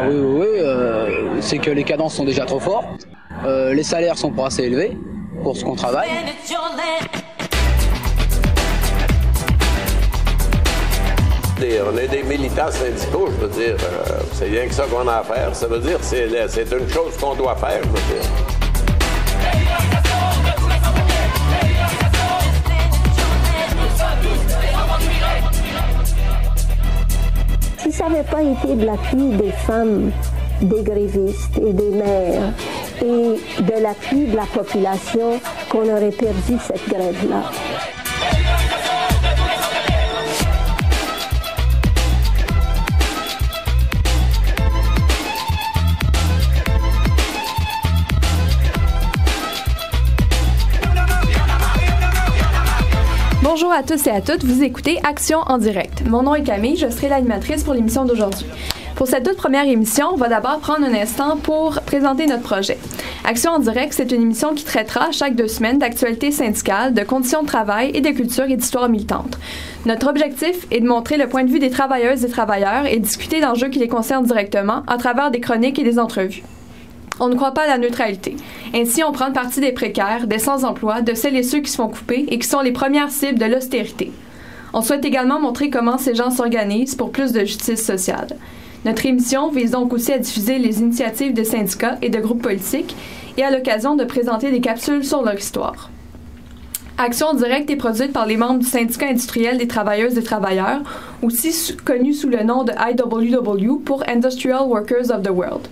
Oui, c'est que les cadences sont déjà trop fortes, les salaires sont pas assez élevés pour ce qu'on travaille. On est des militants syndicaux, je veux dire, c'est rien que ça qu'on a à faire. Ça veut dire que c'est une chose qu'on doit faire, je veux dire. Si ça n'avait pas été de l'appui des femmes, des grévistes et des mères et de l'appui de la population, qu'on aurait perdu cette grève-là. Bonjour à tous et à toutes, vous écoutez Action en direct. Mon nom est Camille, je serai l'animatrice pour l'émission d'aujourd'hui. Pour cette toute première émission, on va d'abord prendre un instant pour présenter notre projet. Action en direct, c'est une émission qui traitera chaque 2 semaines d'actualités syndicales, de conditions de travail et de culture et d'histoire militante. Notre objectif est de montrer le point de vue des travailleuses et travailleurs et discuter d'enjeux qui les concernent directement à travers des chroniques et des entrevues. On ne croit pas à la neutralité. Ainsi, on prend parti des précaires, des sans-emploi, de celles et ceux qui se font couper et qui sont les premières cibles de l'austérité. On souhaite également montrer comment ces gens s'organisent pour plus de justice sociale. Notre émission vise donc aussi à diffuser les initiatives de syndicats et de groupes politiques et à l'occasion de présenter des capsules sur leur histoire. Action directe est produite par les membres du syndicat industriel des travailleuses et travailleurs, aussi connu sous le nom de IWW pour Industrial Workers of the World.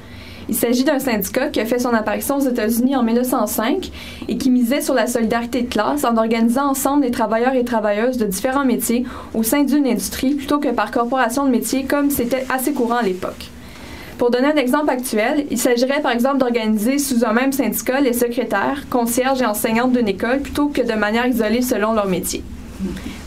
Il s'agit d'un syndicat qui a fait son apparition aux États-Unis en 1905 et qui misait sur la solidarité de classe en organisant ensemble les travailleurs et travailleuses de différents métiers au sein d'une industrie plutôt que par corporation de métiers comme c'était assez courant à l'époque. Pour donner un exemple actuel, il s'agirait par exemple d'organiser sous un même syndicat les secrétaires, concierges et enseignantes d'une école plutôt que de manière isolée selon leur métier.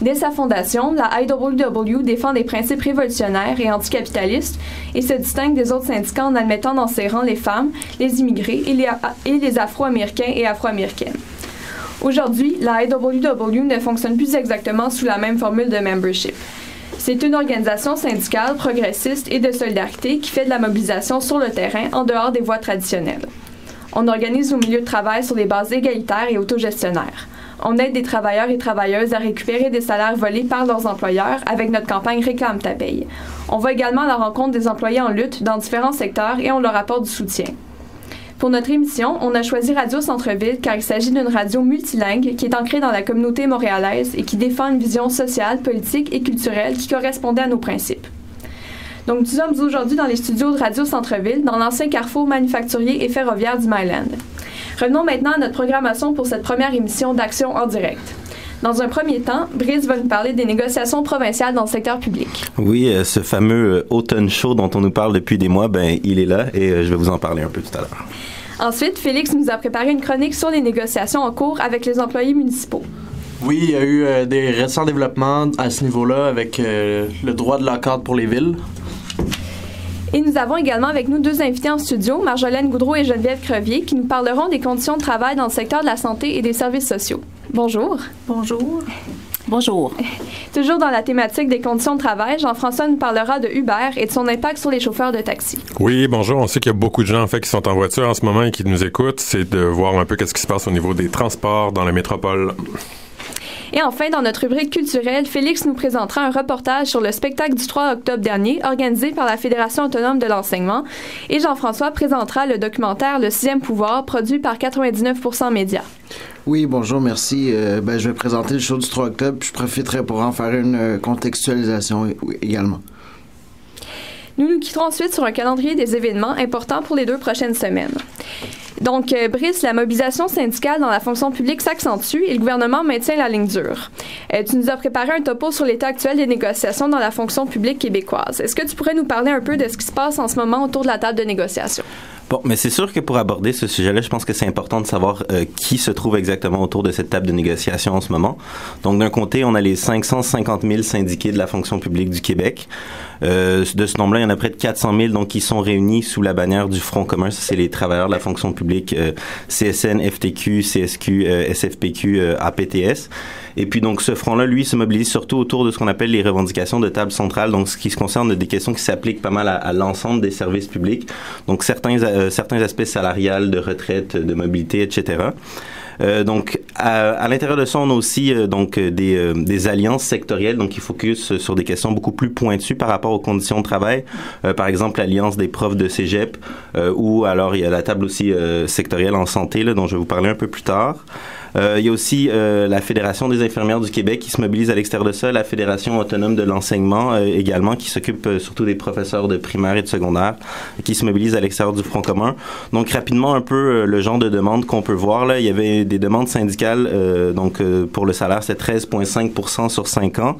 Dès sa fondation, la IWW défend des principes révolutionnaires et anticapitalistes et se distingue des autres syndicats en admettant dans ses rangs les femmes, les immigrés et les Afro-Américains et Afro-Américaines. Aujourd'hui, la IWW ne fonctionne plus exactement sous la même formule de membership. C'est une organisation syndicale progressiste et de solidarité qui fait de la mobilisation sur le terrain en dehors des voies traditionnelles. On organise nos milieux de travail sur des bases égalitaires et autogestionnaires. On aide des travailleurs et travailleuses à récupérer des salaires volés par leurs employeurs avec notre campagne Réclame ta paye. On va également à la rencontre des employés en lutte dans différents secteurs et on leur apporte du soutien. Pour notre émission, on a choisi Radio Centre-Ville car il s'agit d'une radio multilingue qui est ancrée dans la communauté montréalaise et qui défend une vision sociale, politique et culturelle qui correspondait à nos principes. Donc, nous sommes aujourd'hui dans les studios de Radio Centre-Ville, dans l'ancien carrefour manufacturier et ferroviaire du Myland. Revenons maintenant à notre programmation pour cette première émission d'Action en direct. Dans un premier temps, Brice va nous parler des négociations provinciales dans le secteur public. Oui, ce fameux automne chaud dont on nous parle depuis des mois, il est là et je vais vous en parler un peu tout à l'heure. Ensuite, Félix nous a préparé une chronique sur les négociations en cours avec les employés municipaux. Oui, il y a eu des récents développements à ce niveau-là avec le droit de l'encadre pour les villes. Et nous avons également avec nous 2 invités en studio, Marjolaine Goudreau et Geneviève Crevier, qui nous parleront des conditions de travail dans le secteur de la santé et des services sociaux. Bonjour. Bonjour. Bonjour. Toujours dans la thématique des conditions de travail, Jean-François nous parlera de Uber et de son impact sur les chauffeurs de taxi. Oui, bonjour. On sait qu'il y a beaucoup de gens en fait qui sont en voiture en ce moment et qui nous écoutent. C'est de voir un peu qu'est-ce qui se passe au niveau des transports dans la métropole. Et enfin, dans notre rubrique culturelle, Félix nous présentera un reportage sur le spectacle du 3 octobre dernier, organisé par la Fédération autonome de l'enseignement. Et Jean-François présentera le documentaire Le 6e pouvoir, produit par 99% Média. Oui, bonjour, merci. Je vais présenter le show du 3 octobre, puis je profiterai pour en faire une contextualisation également. Nous nous quitterons ensuite sur un calendrier des événements importants pour les 2 prochaines semaines. Donc, Brice, la mobilisation syndicale dans la fonction publique s'accentue et le gouvernement maintient la ligne dure. Tu nous as préparé un topo sur l'état actuel des négociations dans la fonction publique québécoise. Est-ce que tu pourrais nous parler un peu de ce qui se passe en ce moment autour de la table de négociation? Bon, mais c'est sûr que pour aborder ce sujet-là, je pense que c'est important de savoir qui se trouve exactement autour de cette table de négociation en ce moment. Donc, d'un côté, on a les 550 000 syndiqués de la fonction publique du Québec. De ce nombre-là, il y en a près de 400 000 donc, qui sont réunis sous la bannière du Front commun. Ça, c'est les travailleurs de la fonction publique CSN, FTQ, CSQ, SFPQ, APTS. Et puis donc ce front-là, lui, se mobilise surtout autour de ce qu'on appelle les revendications de table centrale, donc ce qui se concerne des questions qui s'appliquent pas mal à l'ensemble des services publics, donc certains aspects salariales, de retraite, de mobilité, etc. Donc, à l'intérieur de ça, on a aussi des alliances sectorielles, donc qui focus sur des questions beaucoup plus pointues par rapport aux conditions de travail. Par exemple, l'alliance des profs de cégep, ou alors il y a la table aussi sectorielle en santé, là, dont je vais vous parler un peu plus tard. Il y a aussi la Fédération des infirmières du Québec qui se mobilise à l'extérieur de ça, la Fédération autonome de l'enseignement également, qui s'occupe surtout des professeurs de primaire et de secondaire, qui se mobilise à l'extérieur du Front commun. Donc rapidement un peu le genre de demande qu'on peut voir là, il y avait des demandes syndicales pour le salaire, c'est 13,5% sur 5 ans.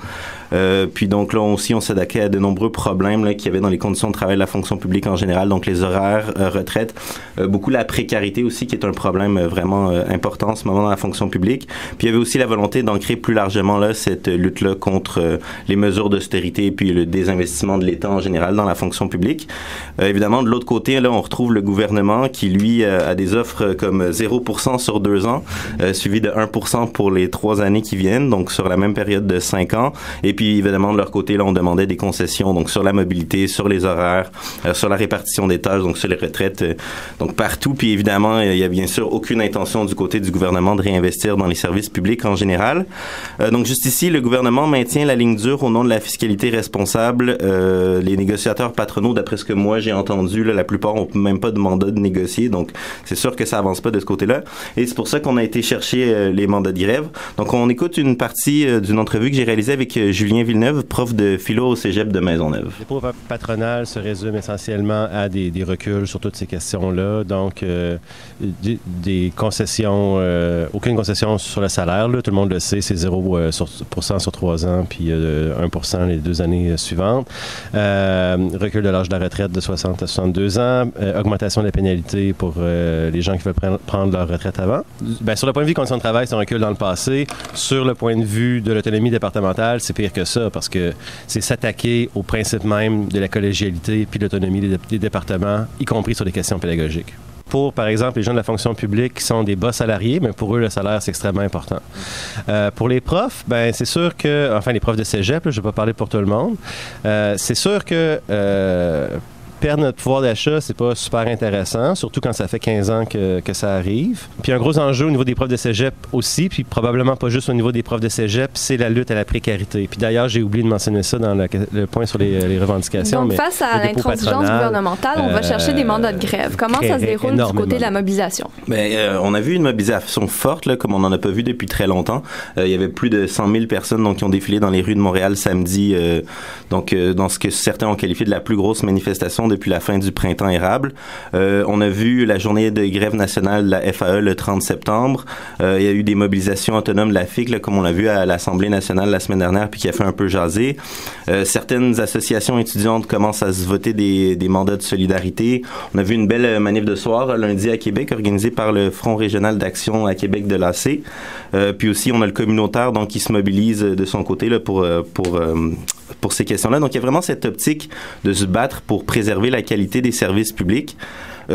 Puis donc là aussi on s'attaquait à de nombreux problèmes là qu'il y avait dans les conditions de travail de la fonction publique en général, donc les horaires, retraite, beaucoup la précarité aussi qui est un problème vraiment important en ce moment dans la fonction publique. Puis il y avait aussi la volonté d'ancrer plus largement là cette lutte-là contre les mesures d'austérité et puis le désinvestissement de l'État en général dans la fonction publique. Évidemment, de l'autre côté, là, on retrouve le gouvernement qui, lui, a des offres comme 0% sur 2 ans, suivi de 1% pour les 3 années qui viennent, donc sur la même période de 5 ans. Et puis, évidemment, de leur côté, là, on demandait des concessions, donc sur la mobilité, sur les horaires, sur la répartition des tâches, donc sur les retraites, donc partout. Puis, évidemment, il y a bien sûr aucune intention du côté du gouvernement de réinvestir dans les services publics en général. Donc, juste ici, le gouvernement maintient la ligne dure au nom de la fiscalité responsable. Les négociateurs patronaux, d'après ce que moi j'ai entendu, là, la plupart n'ont même pas de mandat de négocier, donc c'est sûr que ça avance pas de ce côté-là. Et c'est pour ça qu'on a été chercher les mandats de grève. Donc, on écoute une partie d'une entrevue que j'ai réalisée avec Julien Villeneuve, prof de philo au cégep de Maisonneuve. Les propos patronales se résument essentiellement à des reculs sur toutes ces questions-là. Donc, des concessions, aucune concession sur le salaire, là, tout le monde le sait, c'est 0% sur 3 ans, puis 1% les 2 années suivantes. Recul de l'âge de la retraite de 60 à 62 ans, augmentation de la pénalité pour les gens qui veulent prendre leur retraite avant. Bien, sur le point de vue des conditions de travail, c'est un recul dans le passé. Sur le point de vue de l'autonomie départementale, c'est pire que ça, parce que c'est s'attaquer au principe même de la collégialité puis l'autonomie des départements, y compris sur des questions pédagogiques. Pour, par exemple, les gens de la fonction publique qui sont des bas salariés, mais pour eux, le salaire, c'est extrêmement important. Pour les profs, ben c'est sûr que, enfin, les profs de cégep, là, je ne vais pas parler pour tout le monde, c'est sûr que perdre notre pouvoir d'achat, c'est pas super intéressant, surtout quand ça fait 15 ans que ça arrive. Puis un gros enjeu au niveau des profs de cégep aussi, puis probablement pas juste au niveau des profs de cégep, c'est la lutte à la précarité. Puis d'ailleurs, j'ai oublié de mentionner ça dans le point sur les revendications. Donc, face à l'intransigeance gouvernementale, on va chercher des mandats de grève. Comment ça se déroule du côté de la mobilisation? Bien, on a vu une mobilisation forte, là, comme on n'en a pas vu depuis très longtemps. Il y avait plus de 100 000 personnes donc, qui ont défilé dans les rues de Montréal samedi, dans ce que certains ont qualifié de la plus grosse manifestation depuis la fin du printemps érable. On a vu la journée de grève nationale de la FAE le 30 septembre. Il y a eu des mobilisations autonomes de la FIC, là, comme on l'a vu à l'Assemblée nationale la semaine dernière, puis qui a fait un peu jaser. Certaines associations étudiantes commencent à se voter des mandats de solidarité. On a vu une belle manif de soir lundi à Québec, organisée par le Front régional d'action à Québec de l'AC. Puis aussi, on a le communautaire donc, qui se mobilise de son côté là, pour ces questions-là. Donc, il y a vraiment cette optique de se battre pour préserver la qualité des services publics.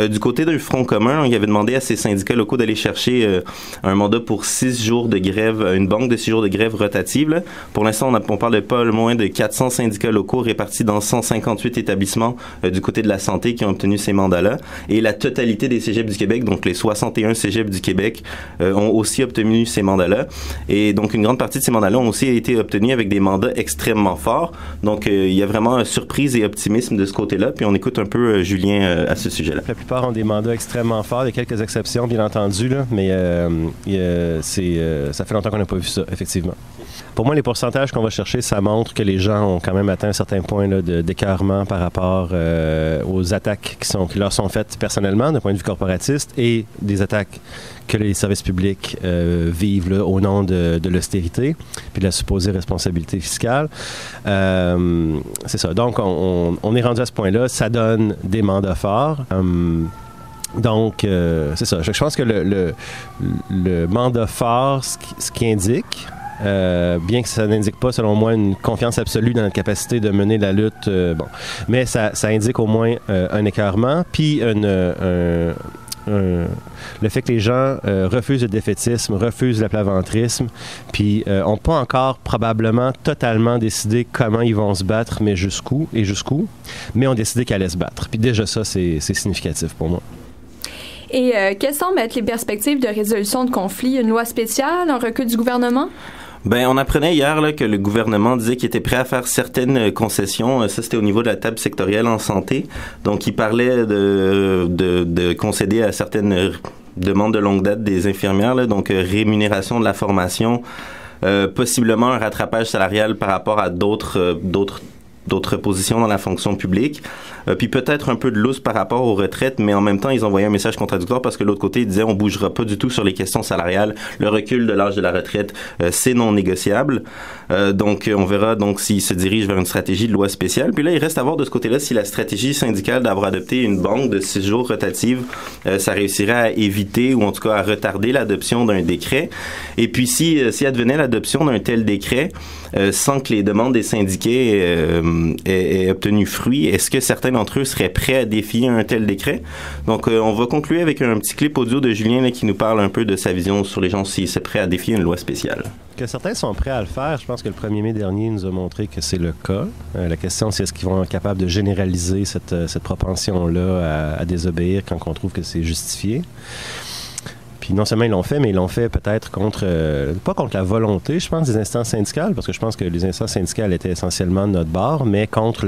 Du côté d'un Front commun, il avait demandé à ces syndicats locaux d'aller chercher un mandat pour 6 jours de grève, une banque de 6 jours de grève rotative. Là. Pour l'instant, on parle de pas moins de 400 syndicats locaux répartis dans 158 établissements du côté de la santé qui ont obtenu ces mandats-là. Et la totalité des cégeps du Québec, donc les 61 cégeps du Québec, ont aussi obtenu ces mandats-là. Et donc, une grande partie de ces mandats-là ont aussi été obtenus avec des mandats extrêmement forts. Donc, il y a vraiment surprise et optimisme de ce côté-là. Puis, on écoute un peu Julien à ce sujet-là. La plupart ont des mandats extrêmement forts. Il y a quelques exceptions, bien entendu, là, mais ça fait longtemps qu'on n'a pas vu ça, effectivement. Pour moi, les pourcentages qu'on va chercher, ça montre que les gens ont quand même atteint un certain point là, d'écœurement par rapport aux attaques qui leur sont faites personnellement, d'un point de vue corporatiste, et des attaques que les services publics vivent là, au nom de l'austérité puis de la supposée responsabilité fiscale. C'est ça. Donc, on est rendu à ce point-là. Ça donne des mandats forts. Donc, c'est ça. Je pense que le mandat fort, ce qui indique, bien que ça n'indique pas, selon moi, une confiance absolue dans notre capacité de mener la lutte. Mais ça indique au moins un écœurement, puis le fait que les gens refusent le défaitisme, refusent l'aplaventrisme, puis n'ont pas encore probablement totalement décidé comment ils vont se battre, mais jusqu'où, mais ont décidé qu'ils allaient se battre. Puis déjà ça, c'est significatif pour moi. Et quelles semblent être les perspectives de résolution de conflits? Une loi spéciale, un recul du gouvernement? Ben, on apprenait hier là, que le gouvernement disait qu'il était prêt à faire certaines concessions. Ça, c'était au niveau de la table sectorielle en santé. Donc, il parlait de concéder à certaines demandes de longue date des infirmières, là, donc rémunération de la formation, possiblement un rattrapage salarial par rapport à d'autres positions dans la fonction publique, puis peut-être un peu de lousse par rapport aux retraites, mais en même temps, ils envoyaient un message contradictoire parce que l'autre côté, ils disaient on bougera pas du tout sur les questions salariales. Le recul de l'âge de la retraite, c'est non négociable. Donc, on verra donc s'ils se dirigent vers une stratégie de loi spéciale. Puis là, il reste à voir de ce côté-là si la stratégie syndicale d'avoir adopté une banque de 6 jours rotative, ça réussirait à éviter ou en tout cas à retarder l'adoption d'un décret. Et puis, si advenait l'adoption d'un tel décret, sans que les demandes des syndiqués aient obtenu fruit, est-ce que certains d'entre eux seraient prêts à défier un tel décret? Donc, on va conclure avec un petit clip audio de Julien là, qui nous parle un peu de sa vision sur les gens s'ils sont prêts à défier une loi spéciale. Que certains sont prêts à le faire, je pense que le 1er mai dernier nous a montré que c'est le cas. La question, c'est est-ce qu'ils vont être capables de généraliser cette propension-là à désobéir quand on trouve que c'est justifié. Puis non seulement ils l'ont fait, mais ils l'ont fait peut-être pas contre la volonté, je pense, des instances syndicales, parce que je pense que les instances syndicales étaient essentiellement de notre bord, mais contre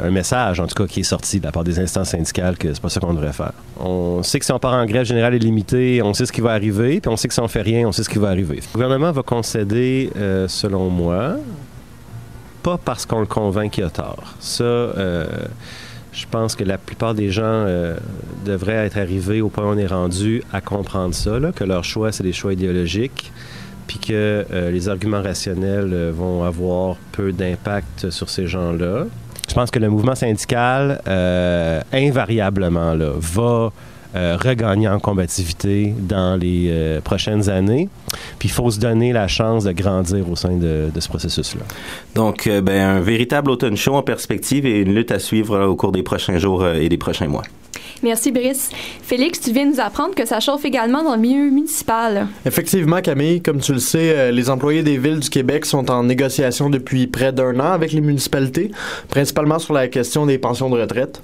un message, en tout cas, qui est sorti de la part des instances syndicales que c'est pas ça qu'on devrait faire. On sait que si on part en grève générale illimitée, on sait ce qui va arriver, puis on sait que si on fait rien, on sait ce qui va arriver. Le gouvernement va concéder, selon moi, pas parce qu'on le convainc qu'il a tort. Ça, je pense que la plupart des gens devraient être arrivés au point où on est rendu à comprendre ça, là, que leur choix, c'est des choix idéologiques, puis que les arguments rationnels vont avoir peu d'impact sur ces gens-là. Je pense que le mouvement syndical, invariablement, là, va regagner en combativité dans les prochaines années. Puis il faut se donner la chance de grandir au sein de ce processus-là. Donc, un véritable automne chaud en perspective et une lutte à suivre au cours des prochains jours et des prochains mois. Merci, Brice. Félix, tu viens nous apprendre que ça chauffe également dans le milieu municipal. Effectivement, Camille, comme tu le sais, les employés des villes du Québec sont en négociation depuis près d'1 an avec les municipalités, principalement sur la question des pensions de retraite.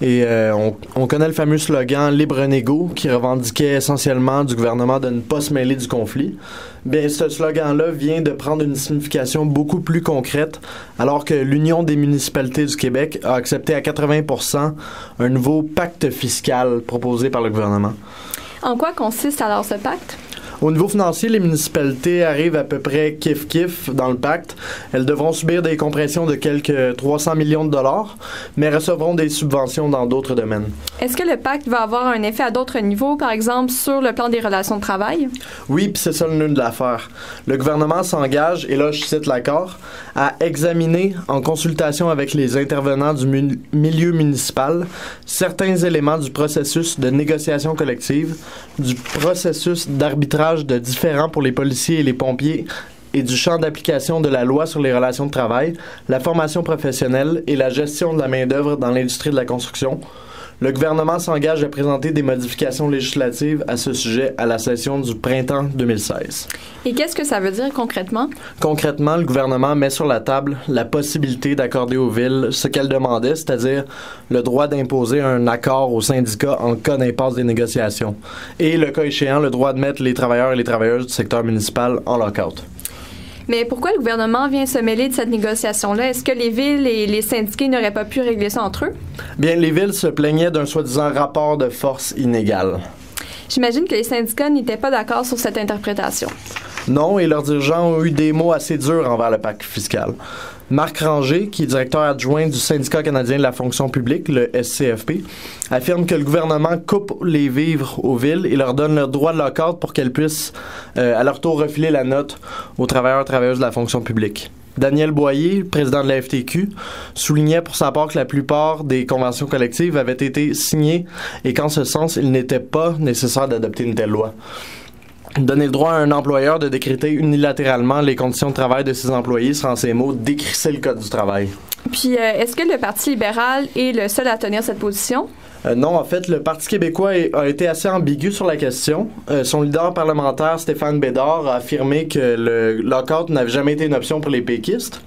Et on connaît le fameux slogan « Libre négo » qui revendiquait essentiellement du gouvernement de ne pas se mêler du conflit. Bien, ce slogan-là vient de prendre une signification beaucoup plus concrète, alors que l'Union des municipalités du Québec a accepté à 80% un nouveau pacte fiscal proposé par le gouvernement. En quoi consiste alors ce pacte? Au niveau financier, les municipalités arrivent à peu près kiff-kiff dans le pacte. Elles devront subir des compressions de quelques 300 millions de dollars, mais recevront des subventions dans d'autres domaines. Est-ce que le pacte va avoir un effet à d'autres niveaux, par exemple sur le plan des relations de travail? Oui, puis c'est ça le nœud de l'affaire. Le gouvernement s'engage, et là je cite l'accord, à examiner, en consultation avec les intervenants du milieu municipal, certains éléments du processus de négociation collective, du processus d'arbitrage de différends pour les policiers et les pompiers et du champ d'application de la loi sur les relations de travail, la formation professionnelle et la gestion de la main-d'œuvre dans l'industrie de la construction. Le gouvernement s'engage à présenter des modifications législatives à ce sujet à la session du printemps 2016. Et qu'est-ce que ça veut dire concrètement? Concrètement, le gouvernement met sur la table la possibilité d'accorder aux villes ce qu'elles demandaient, c'est-à-dire le droit d'imposer un accord aux syndicats en cas d'impasse des négociations. Et, le cas échéant, le droit de mettre les travailleurs et les travailleuses du secteur municipal en lock-out. Mais pourquoi le gouvernement vient se mêler de cette négociation-là? Est-ce que les villes et les syndiqués n'auraient pas pu régler ça entre eux? Bien, les villes se plaignaient d'un soi-disant rapport de force inégal. J'imagine que les syndicats n'étaient pas d'accord sur cette interprétation. Non, et leurs dirigeants ont eu des mots assez durs envers le pacte fiscal. Marc Ranger, qui est directeur adjoint du Syndicat canadien de la fonction publique, le SCFP, affirme que le gouvernement coupe les vivres aux villes et leur donne le droit de lock-out pour qu'elles puissent, à leur tour, refiler la note aux travailleurs et travailleuses de la fonction publique. Daniel Boyer, président de la FTQ, soulignait pour sa part que la plupart des conventions collectives avaient été signées et qu'en ce sens, il n'était pas nécessaire d'adopter une telle loi. Donner le droit à un employeur de décréter unilatéralement les conditions de travail de ses employés sera en ces mots décrisser le Code du travail. Puis, est-ce que le Parti libéral est le seul à tenir cette position? Non, en fait, le Parti québécois a été assez ambigu sur la question. Son leader parlementaire, Stéphane Bédard, a affirmé que le lock-out n'avait jamais été une option pour les péquistes.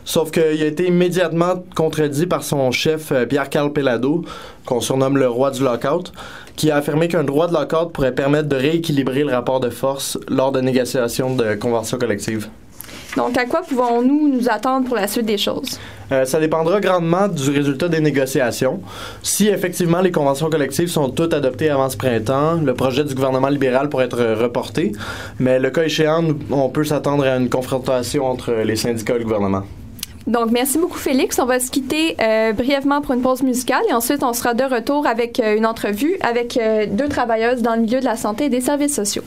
Sauf qu'il a été immédiatement contredit par son chef, Pierre-Carl Pellado, qu'on surnomme le roi du lock-out, qui a affirmé qu'un droit de lock-out pourrait permettre de rééquilibrer le rapport de force lors de négociations de conventions collectives. Donc, à quoi pouvons-nous nous attendre pour la suite des choses? Ça dépendra grandement du résultat des négociations. Si effectivement les conventions collectives sont toutes adoptées avant ce printemps, le projet du gouvernement libéral pourrait être reporté. Mais le cas échéant, on peut s'attendre à une confrontation entre les syndicats et le gouvernement. Donc, merci beaucoup, Félix. On va se quitter brièvement pour une pause musicale et ensuite, on sera de retour avec une entrevue avec 2 travailleuses dans le milieu de la santé et des services sociaux.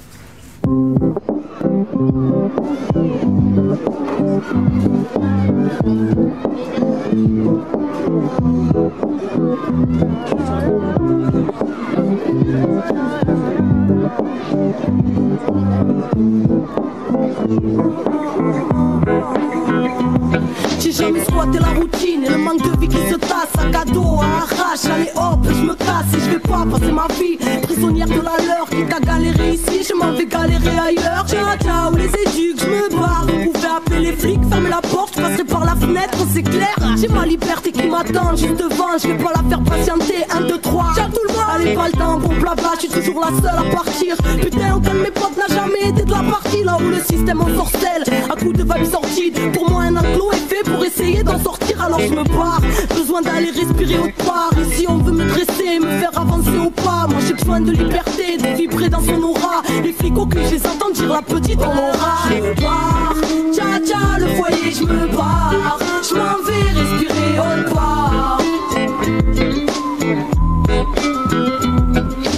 J'ai jamais squatté la routine et le manque de vie qui se tasse. Sac à dos, à arrache, allez hop, je me casse et je vais pas passer ma vie prisonnière de la leur. Quitte à galérer ici, je m'en vais galérer ailleurs. Ciao, ciao, les éduques, je me barre. Vous pouvez appeler les flics, fermez la porte, je passerai par la fenêtre, c'est clair. J'ai ma liberté qui m'attend juste devant, je vais pas la faire patienter. 1, 2, 3, ciao tout le monde. Allez, pas le temps pour blabla, je suis toujours la seule à partir. Putain, aucun de mes potes n'a jamais été de la partie. Là où le système ensorcelle, à coups de vibes sorties. Pour moi, un enclos est fait pour essayer d'en sortir, alors je me barre. Besoin d'aller respirer autre part. Ici on veut me dresser, me faire avancer au pas. Moi j'ai besoin de liberté, de vibrer dans son aura. Les flics au cul, je les entends dire la petite on aura. Je me barre, tcha tcha le foyer, je me barre. Je m'en vais respirer autre part.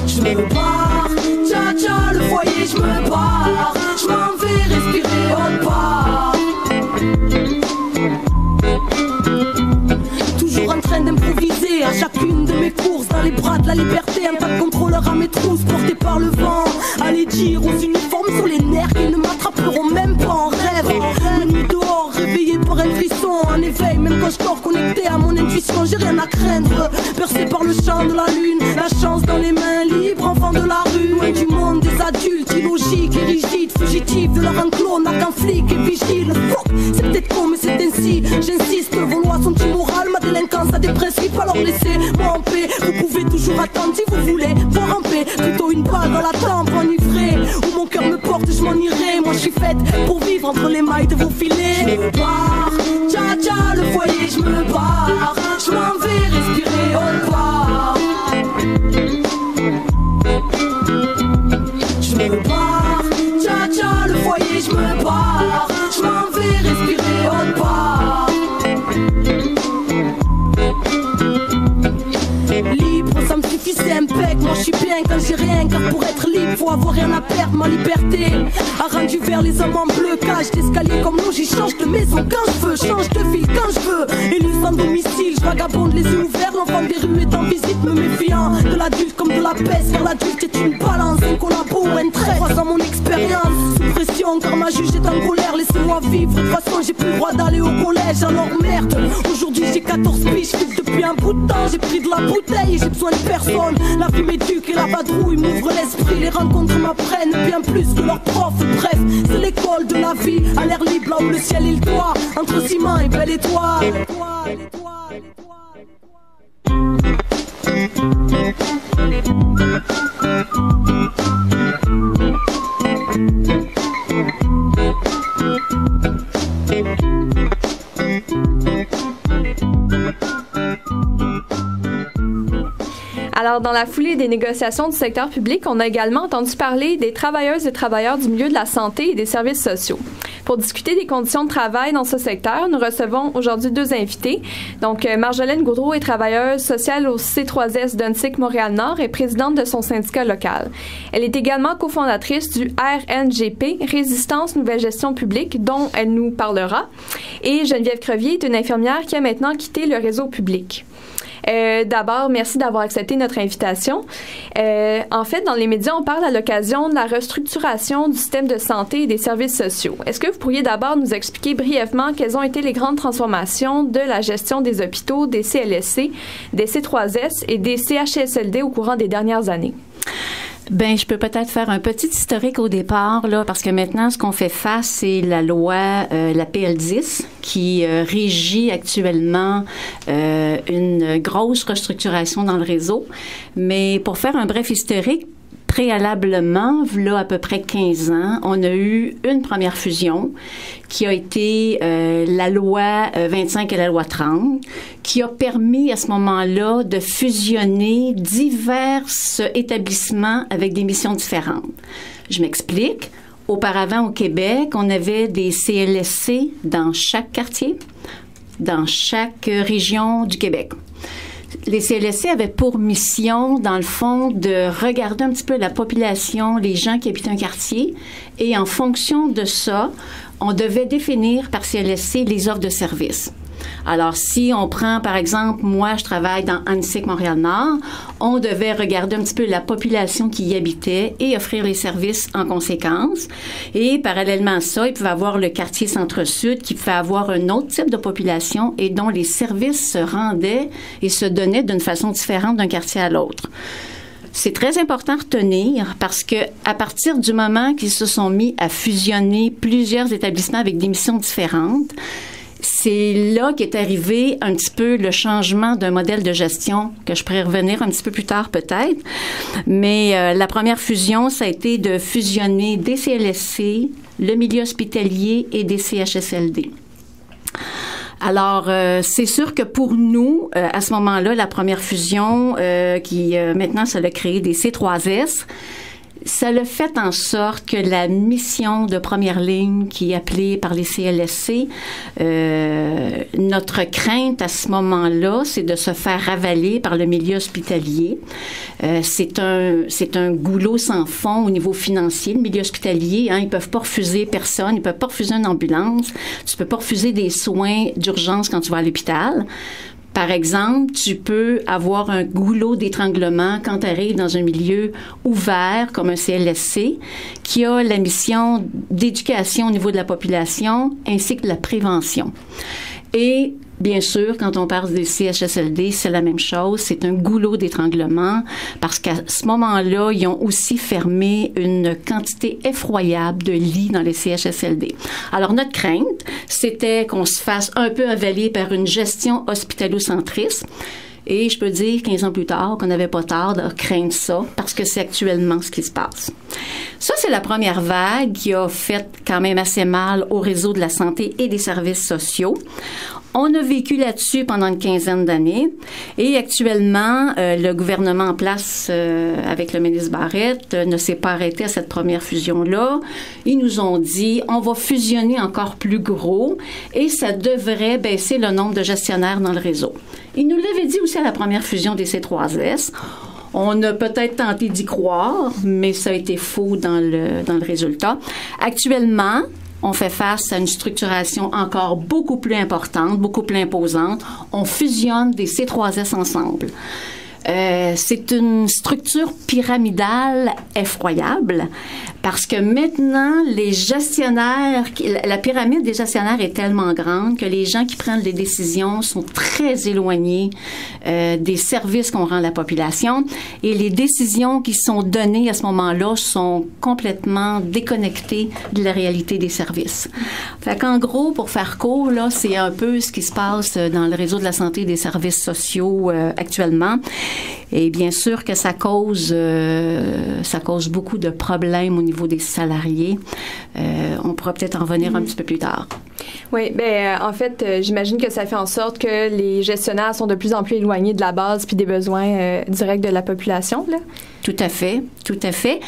Je me barre, tcha tcha le foyer, je me barre. Je m'en vais respirer autre part. Toujours en train d'improviser à chacune de mes courses dans les bras de la liberté. Un tas de contrôleurs à mes trousses portés par le vent. Allez dire aux uniformes sur les nerfs qu'ils ne m'attraperont même pas en rêve. La nuit dehors, réveillé par un frisson. En éveil, même quand je dors connecté à mon intuition, j'ai rien à craindre. Bercé par le chant de la lune, la chance dans les mains libres, enfant de la rue. Loin du monde des adultes, illogiques et rigides, fugitifs de leur enclos, narguant flic et vigile. Fuck, c'est peut-être con mais c'est ainsi, j'insiste, vos lois sont immorales, ma délinquance a des principes, alors laissez-moi en paix. Vous pouvez toujours attendre si vous voulez voir en paix, plutôt une balle dans la tempe enivrée. Où mon cœur me porte, je m'en irai. Moi je suis faite pour vivre entre les mailles de vos filets. Je me barre, tcha tcha le foyer, je me barre. Je m'en vais respirer autre part. Je me barre, tcha tcha le foyer, je me barre. Je m'en vais respirer autre part. Libre, ça me suffit, c'est impec. Moi je suis bien quand j'ai rien, car pour être libre faut avoir rien à perdre. Ma liberté a rendu vers les hommes en bleu. Cage d'escalier comme nous, j'y change de maison quand je veux, change de ville quand je veux. Élu sans domicile, je vagabonde les yeux ouverts. L'enfant des rues est en visite, me méfiant de l'adulte comme de la peste. Car l'adulte est une balance, un collabo ou un trait. Croisant mon expérience, sous pression car ma juge est en colère. Laissez-moi vivre, de toute façon j'ai plus le droit d'aller au collège. Alors merde, aujourd'hui j'ai 14 piges, depuis un bout de temps. J'ai pris de la bouteille et j'ai besoin de personne. La vie m'éduque et la vadrouille m'ouvre l'esprit. Les rencontres m'apprennent bien plus que leurs profs. Bref, c'est l'école de la vie, à l'air libre là où le ciel est le toit. Entre ciment et belle étoile. Alors, dans la foulée des négociations du secteur public, on a également entendu parler des travailleuses et travailleurs du milieu de la santé et des services sociaux. Pour discuter des conditions de travail dans ce secteur, nous recevons aujourd'hui 2 invités. Donc, Marjolaine Gaudreault est travailleuse sociale au C3S d'Unsic Montréal-Nord et présidente de son syndicat local. Elle est également cofondatrice du RNGP, Résistance Nouvelle Gestion Publique, dont elle nous parlera. Et Geneviève Crevier est une infirmière qui a maintenant quitté le réseau public. D'abord, merci d'avoir accepté notre invitation. En fait, dans les médias, on parle à l'occasion de la restructuration du système de santé et des services sociaux. Est-ce que vous pourriez d'abord nous expliquer brièvement quelles ont été les grandes transformations de la gestion des hôpitaux, des CLSC, des C3S et des CHSLD au courant des dernières années? Ben, je peux peut-être faire un petit historique au départ, là, parce que maintenant, ce qu'on fait face, c'est la loi, la PL10, qui régit actuellement une grosse restructuration dans le réseau. Mais pour faire un bref historique, préalablement, là, à peu près 15 ans, on a eu une première fusion qui a été la loi 25 et la loi 30, qui a permis à ce moment-là de fusionner divers établissements avec des missions différentes. Je m'explique. Auparavant, au Québec, on avait des CLSC dans chaque quartier, dans chaque région du Québec. Les CLSC avaient pour mission, dans le fond, de regarder un petit peu la population, les gens qui habitent un quartier, et en fonction de ça, on devait définir par CLSC les offres de services. Alors, si on prend, par exemple, moi, je travaille dans ANSIC Montréal-Nord, on devait regarder un petit peu la population qui y habitait et offrir les services en conséquence. Et parallèlement à ça, il pouvait avoir le quartier Centre-Sud qui pouvait avoir un autre type de population et dont les services se rendaient et se donnaient d'une façon différente d'un quartier à l'autre. C'est très important à retenir parce que à partir du moment qu'ils se sont mis à fusionner plusieurs établissements avec des missions différentes, c'est là qu'est arrivé un petit peu le changement d'un modèle de gestion que je pourrais revenir un petit peu plus tard peut-être. Mais la première fusion, ça a été de fusionner des CLSC, le milieu hospitalier et des CHSLD. Alors, c'est sûr que pour nous, à ce moment-là, la première fusion, maintenant, ça a créé des C3S, ça l'a fait en sorte que la mission de première ligne qui est appelée par les CLSC, notre crainte à ce moment-là, c'est de se faire ravaler par le milieu hospitalier. C'est un goulot sans fond au niveau financier, le milieu hospitalier. Ils peuvent pas refuser personne, ils peuvent pas refuser une ambulance, tu peux pas refuser des soins d'urgence quand tu vas à l'hôpital. Par exemple, tu peux avoir un goulot d'étranglement quand tu arrives dans un milieu ouvert comme un CLSC qui a la mission d'éducation au niveau de la population ainsi que de la prévention. Et bien sûr, quand on parle des CHSLD, c'est la même chose. C'est un goulot d'étranglement parce qu'à ce moment-là, ils ont aussi fermé une quantité effroyable de lits dans les CHSLD. Alors, notre crainte, c'était qu'on se fasse un peu avaler par une gestion hospitalo-centriste. Et je peux dire, 15 ans plus tard, qu'on n'avait pas tort de craindre ça, parce que c'est actuellement ce qui se passe. Ça, c'est la première vague qui a fait quand même assez mal au réseau de la santé et des services sociaux. On a vécu là-dessus pendant une quinzaine d'années. Et actuellement, le gouvernement en place avec le ministre Barrette ne s'est pas arrêté à cette première fusion-là. Ils nous ont dit, on va fusionner encore plus gros et ça devrait baisser le nombre de gestionnaires dans le réseau. Ils nous l'avaient dit aussi à la première fusion des C3S. On a peut-être tenté d'y croire, mais ça a été faux dans le résultat. Actuellement, on fait face à une structuration encore beaucoup plus importante, beaucoup plus imposante. On fusionne des C3S ensemble. C'est une structure pyramidale effroyable parce que maintenant, les gestionnaires, la pyramide des gestionnaires est tellement grande que les gens qui prennent les décisions sont très éloignés des services qu'on rend à la population et les décisions qui sont données à ce moment-là sont complètement déconnectées de la réalité des services. Fait qu'en gros, pour faire court, là, c'est un peu ce qui se passe dans le réseau de la santé et des services sociaux actuellement. Et bien sûr que ça cause beaucoup de problèmes au niveau des salariés. On pourra peut-être en revenir un petit peu plus tard. Oui, ben en fait, j'imagine que ça fait en sorte que les gestionnaires sont de plus en plus éloignés de la base puis des besoins directs de la population, là. Tout à fait, tout à fait.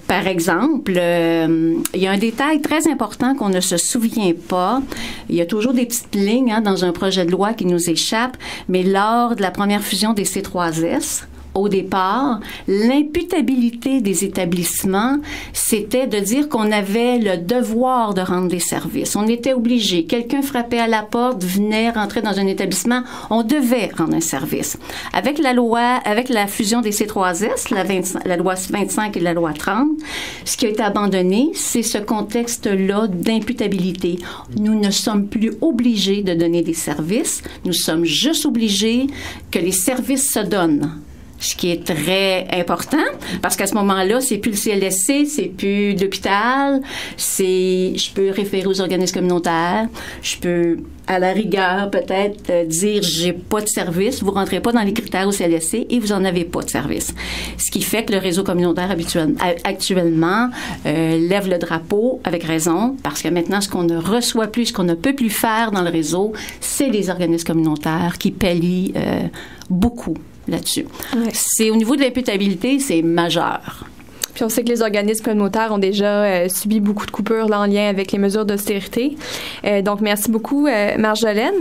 Par exemple, il y a un détail très important qu'on ne se souvient pas. Il y a toujours des petites lignes dans un projet de loi qui nous échappent, mais lors de la première fusion des C3S, au départ, l'imputabilité des établissements, c'était de dire qu'on avait le devoir de rendre des services. On était obligé. Quelqu'un frappait à la porte, venait rentrer dans un établissement, on devait rendre un service. Avec la loi, avec la fusion des C3S, la loi 25 et la loi 30, ce qui a été abandonné, c'est ce contexte-là d'imputabilité. Nous ne sommes plus obligés de donner des services, nous sommes juste obligés que les services se donnent. Ce qui est très important, parce qu'à ce moment-là, c'est plus le CLSC, c'est plus l'hôpital, je peux référer aux organismes communautaires, je peux, à la rigueur, peut-être dire, j'ai pas de service, vous rentrez pas dans les critères au CLSC et vous en avez pas de service. Ce qui fait que le réseau communautaire actuellement lève le drapeau avec raison, parce que maintenant, ce qu'on ne reçoit plus, ce qu'on ne peut plus faire dans le réseau, c'est les organismes communautaires qui pallient beaucoup là-dessus. Ouais. C'est au niveau de l'imputabilité, c'est majeur. Puis on sait que les organismes communautaires ont déjà subi beaucoup de coupures là, en lien avec les mesures d'austérité. Donc, merci beaucoup, Marjolaine.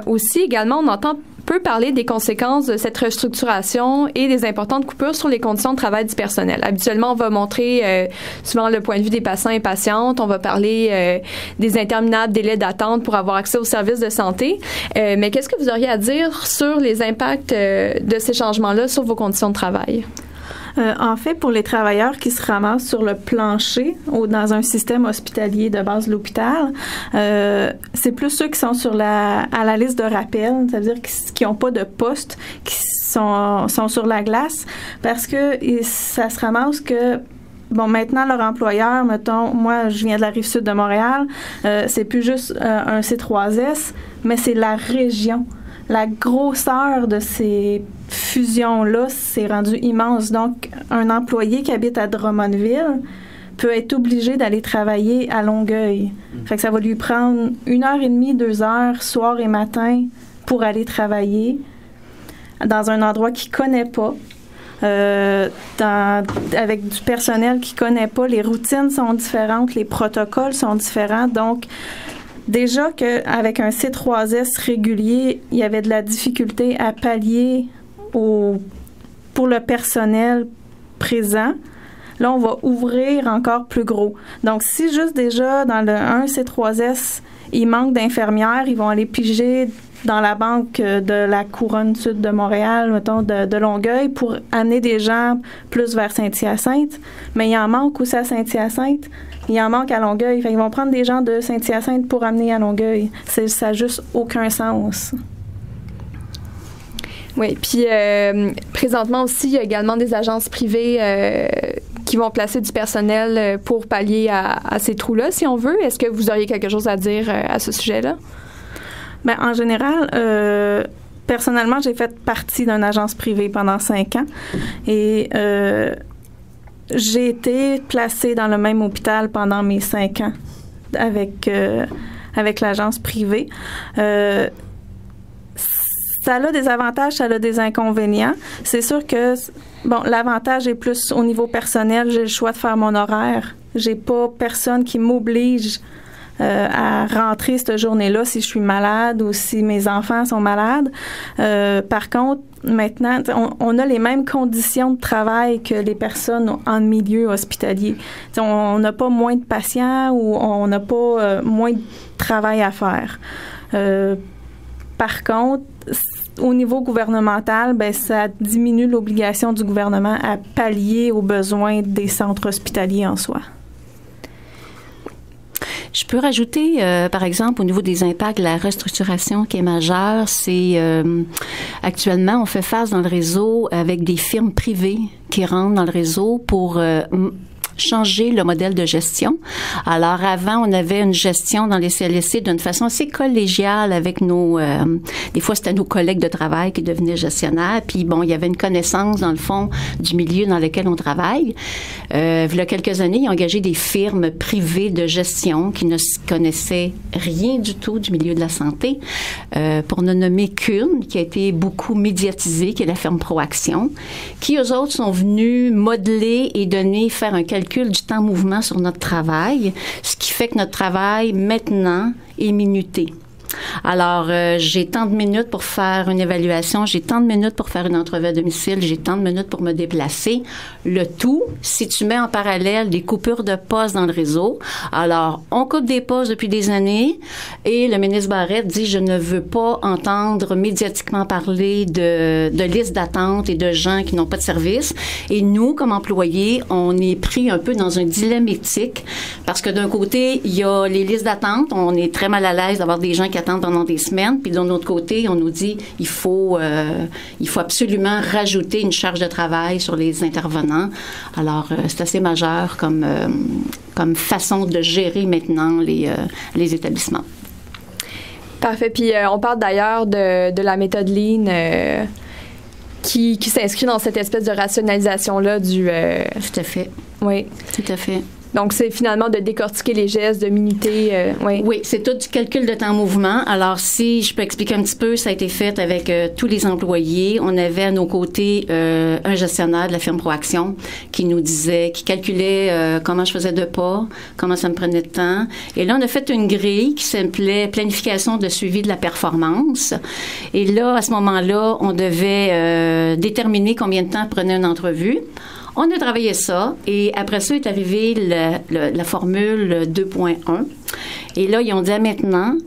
Aussi, également, on entend peu parler des conséquences de cette restructuration et des importantes coupures sur les conditions de travail du personnel. Habituellement, on va montrer souvent le point de vue des patients et patientes. On va parler des interminables délais d'attente pour avoir accès aux services de santé. Mais qu'est-ce que vous auriez à dire sur les impacts de ces changements-là sur vos conditions de travail? En fait, pour les travailleurs qui se ramassent sur le plancher ou dans un système hospitalier de base de l'hôpital, c'est plus ceux qui sont à la liste de rappel, c'est-à-dire qui n'ont pas de poste, qui sont sur la glace, parce que ça se ramasse que bon, maintenant, leur employeur, mettons, moi, je viens de la Rive-Sud de Montréal, c'est plus juste un C3S, mais c'est la région. La grosseur de ces fusions-là s'est rendue immense. Donc, un employé qui habite à Drummondville peut être obligé d'aller travailler à Longueuil. Fait que ça va lui prendre 1h30, 2 heures, soir et matin, pour aller travailler dans un endroit qu'il ne connaît pas. Avec du personnel qu'il ne connaît pas. Les routines sont différentes, les protocoles sont différents. Donc, déjà qu'avec un C3S régulier, il y avait de la difficulté à pallier pour le personnel présent. Là, on va ouvrir encore plus gros. Donc, si juste déjà dans le 1 C3S, il manque d'infirmières, ils vont aller piger dans la banque de la couronne sud de Montréal, mettons, de Longueuil, pour amener des gens plus vers Saint-Hyacinthe. Mais il en manque aussi à Saint-Hyacinthe. Il en manque à Longueuil. Fait, ils vont prendre des gens de Saint-Hyacinthe pour amener à Longueuil. Ça n'a juste aucun sens. Oui, puis présentement aussi, il y a également des agences privées qui vont placer du personnel pour pallier à ces trous-là, si on veut. Est-ce que vous auriez quelque chose à dire à ce sujet-là? Bien, en général, personnellement, j'ai fait partie d'une agence privée pendant 5 ans et j'ai été placée dans le même hôpital pendant mes 5 ans avec l'agence privée. Ça a des avantages, ça a des inconvénients. C'est sûr que, bon, l'avantage est plus au niveau personnel. J'ai le choix de faire mon horaire. J'ai pas personne qui m'oblige à rentrer cette journée-là si je suis malade ou si mes enfants sont malades. Par contre, maintenant, on a les mêmes conditions de travail que les personnes en milieu hospitalier. T'sais, on n'a pas moins de patients ou on n'a pas moins de travail à faire. Par contre, au niveau gouvernemental, ben ça diminue l'obligation du gouvernement à pallier aux besoins des centres hospitaliers en soi. Je peux rajouter, par exemple, au niveau des impacts de la restructuration qui est majeure, c'est actuellement, on fait face dans le réseau avec des firmes privées qui rentrent dans le réseau pour changer le modèle de gestion. Alors, avant, on avait une gestion dans les CLSC d'une façon assez collégiale avec des fois, c'était nos collègues de travail qui devenaient gestionnaires. Puis, bon, il y avait une connaissance, dans le fond, du milieu dans lequel on travaille. Il y a quelques années, ils ont engagé des firmes privées de gestion qui ne connaissaient rien du tout du milieu de la santé. Pour ne nommer qu'une, qui a été beaucoup médiatisée, qui est la firme Proaction, qui, eux autres, sont venus modeler et faire un calcul du temps mouvement sur notre travail, ce qui fait que notre travail, maintenant, est minuté. Alors, j'ai tant de minutes pour faire une évaluation, j'ai tant de minutes pour faire une entrevue à domicile, j'ai tant de minutes pour me déplacer. Le tout, si tu mets en parallèle des coupures de postes dans le réseau, alors, on coupe des postes depuis des années et le ministre Barrette dit, je ne veux pas entendre médiatiquement parler de listes d'attente et de gens qui n'ont pas de service. Et nous, comme employés, on est pris un peu dans un dilemme éthique parce que d'un côté, il y a les listes d'attente, on est très mal à l'aise d'avoir des gens qui attendent pendant des semaines, puis d'un autre côté, on nous dit il faut absolument rajouter une charge de travail sur les intervenants. Alors, c'est assez majeur comme façon de gérer maintenant les établissements. Parfait. Puis on parle d'ailleurs de la méthode Lean qui s'inscrit dans cette espèce de rationalisation-là du... Tout à fait. Oui. Tout à fait. Donc, c'est finalement de décortiquer les gestes, de minuter. Oui. Oui, c'est tout du calcul de temps-mouvement. Alors, si je peux expliquer un petit peu, ça a été fait avec tous les employés. On avait à nos côtés un gestionnaire de la firme Proaction qui nous disait, qui calculait comment je faisais de pas, comment ça me prenait de temps. Et là, on a fait une grille qui s'appelait planification de suivi de la performance. Et là, à ce moment-là, on devait déterminer combien de temps prenait une entrevue. On a travaillé ça et après ça est arrivée la formule 2.1. Et là, ils ont dit maintenant,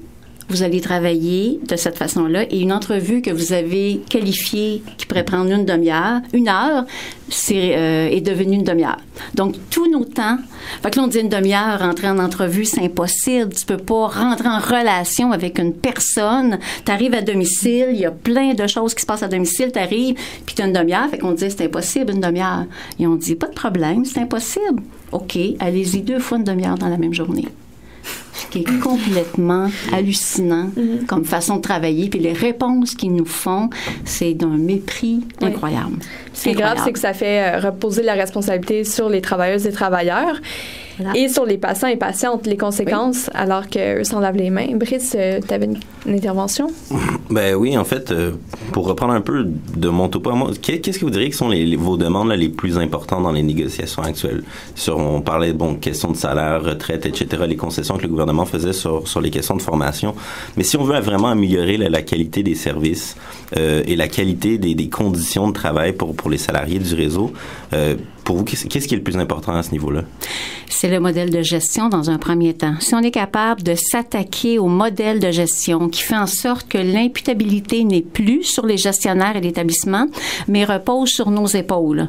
vous allez travailler de cette façon-là et une entrevue que vous avez qualifiée qui pourrait prendre une heure, est devenue une demi-heure. Donc, tous nos temps, fait que là, on dit une demi-heure, rentrer en entrevue, c'est impossible. Tu peux pas rentrer en relation avec une personne. Tu arrives à domicile, il y a plein de choses qui se passent à domicile, tu arrives, puis tu as une demi-heure, fait qu'on dit c'est impossible, une demi-heure. Et on dit, pas de problème, c'est impossible. OK, allez-y 2 fois une demi-heure dans la même journée. Ce qui est complètement hallucinant comme façon de travailler. Puis les réponses qu'ils nous font, c'est d'un mépris incroyable. Ce qui est grave, c'est que ça fait reposer la responsabilité sur les travailleuses et travailleurs. Voilà. Et sur les patients et patientes, les conséquences, alors qu'eux s'en lavent les mains. Brice, tu avais une intervention? Ben oui, en fait, pour reprendre un peu de mon topo à moi, qu'est-ce que vous diriez que sont vos demandes là, les plus importantes dans les négociations actuelles? On parlait, questions de salaire, retraite, etc., les concessions que le gouvernement faisait sur les questions de formation. Mais si on veut vraiment améliorer la qualité des services et la qualité des conditions de travail pour les salariés du réseau, pour vous, qu'est-ce qui est le plus important à ce niveau-là? C'est le modèle de gestion dans un premier temps. Si on est capable de s'attaquer au modèle de gestion qui fait en sorte que l'imputabilité n'est plus sur les gestionnaires et l'établissement, mais repose sur nos épaules.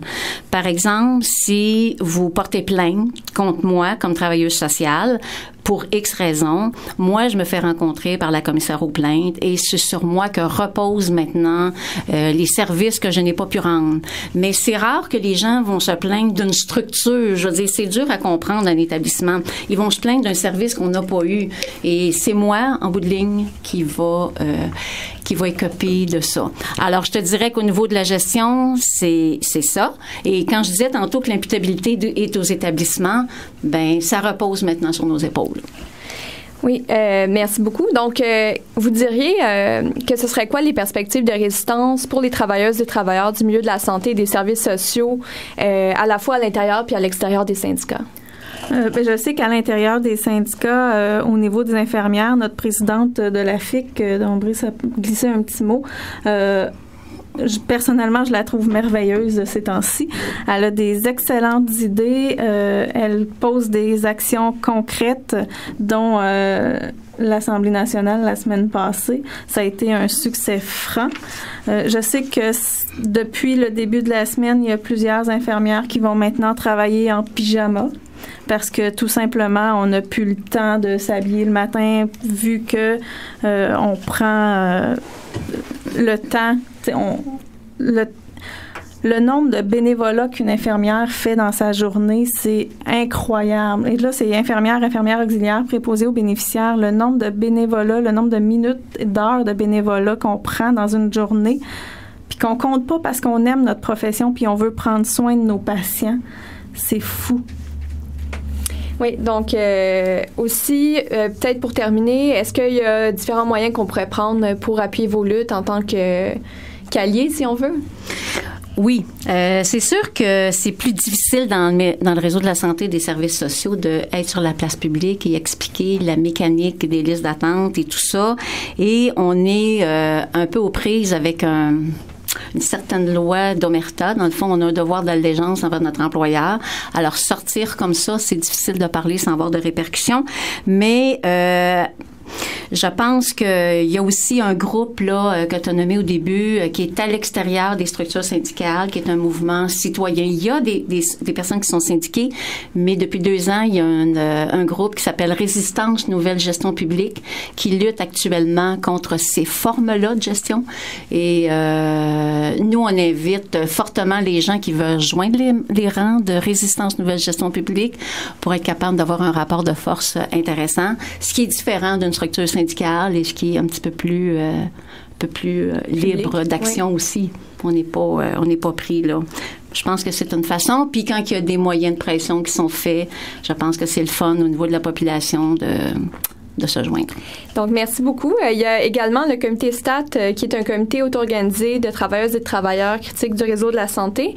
Par exemple, si vous portez plainte contre moi comme travailleuse sociale, pour X raisons, moi, je me fais rencontrer par la commissaire aux plaintes et c'est sur moi que reposent maintenant les services que je n'ai pas pu rendre. Mais c'est rare que les gens vont se plaindre d'une structure. Je veux dire, c'est dur à comprendre un établissement. Ils vont se plaindre d'un service qu'on n'a pas eu. Et c'est moi, en bout de ligne, qui va écoper de ça. Alors, je te dirais qu'au niveau de la gestion, c'est ça. Et quand je disais tantôt que l'imputabilité est aux établissements, ben ça repose maintenant sur nos épaules. Oui, merci beaucoup. Donc, vous diriez que ce serait quoi les perspectives de résistance pour les travailleuses et travailleurs du milieu de la santé et des services sociaux, à la fois à l'intérieur puis à l'extérieur des syndicats? Je sais qu'à l'intérieur des syndicats, au niveau des infirmières, notre présidente de la FIC, dont Brice a glissé un petit mot, personnellement, je la trouve merveilleuse ces temps-ci. Elle a des excellentes idées. Elle pose des actions concrètes, dont l'Assemblée nationale la semaine passée. Ça a été un succès franc. Je sais que depuis le début de la semaine, il y a plusieurs infirmières qui vont maintenant travailler en pyjama. Parce que tout simplement, on n'a plus le temps de s'habiller le matin vu que on prend le temps. Le nombre de bénévolats qu'une infirmière fait dans sa journée, c'est incroyable. Et là, c'est infirmière auxiliaire, préposée aux bénéficiaires. Le nombre de bénévolats, le nombre de minutes et d'heures de bénévolat qu'on prend dans une journée, puis qu'on compte pas parce qu'on aime notre profession puis on veut prendre soin de nos patients, c'est fou. Oui, donc aussi, peut-être pour terminer, est-ce qu'il y a différents moyens qu'on pourrait prendre pour appuyer vos luttes en tant qu'alliés, si on veut? Oui, c'est sûr que c'est plus difficile dans le réseau de la santé et des services sociaux d'être sur la place publique et expliquer la mécanique des listes d'attente et tout ça. Et on est un peu aux prises avec une certaine loi d'omerta. Dans le fond, on a un devoir d'allégeance envers notre employeur. Alors, sortir comme ça, c'est difficile de parler sans avoir de répercussions. Mais je pense qu'il y a aussi un groupe là que tu as nommé au début qui est à l'extérieur des structures syndicales, qui est un mouvement citoyen. Il y a des personnes qui sont syndiquées, mais depuis 2 ans, il y a un groupe qui s'appelle Résistance Nouvelle Gestion Publique qui lutte actuellement contre ces formes-là de gestion. Et nous, on invite fortement les gens qui veulent joindre les rangs de Résistance Nouvelle Gestion Publique pour être capable d'avoir un rapport de force intéressant, ce qui est différent d'une structure syndicale et ce qui est un petit peu plus libre d'action aussi. On n'est pas pris là. Je pense que c'est une façon. Puis quand il y a des moyens de pression qui sont faits, je pense que c'est le fun au niveau de la population de se joindre. Donc, merci beaucoup. Il y a également le comité STAT, qui est un comité auto-organisé de travailleuses et de travailleurs critiques du réseau de la santé,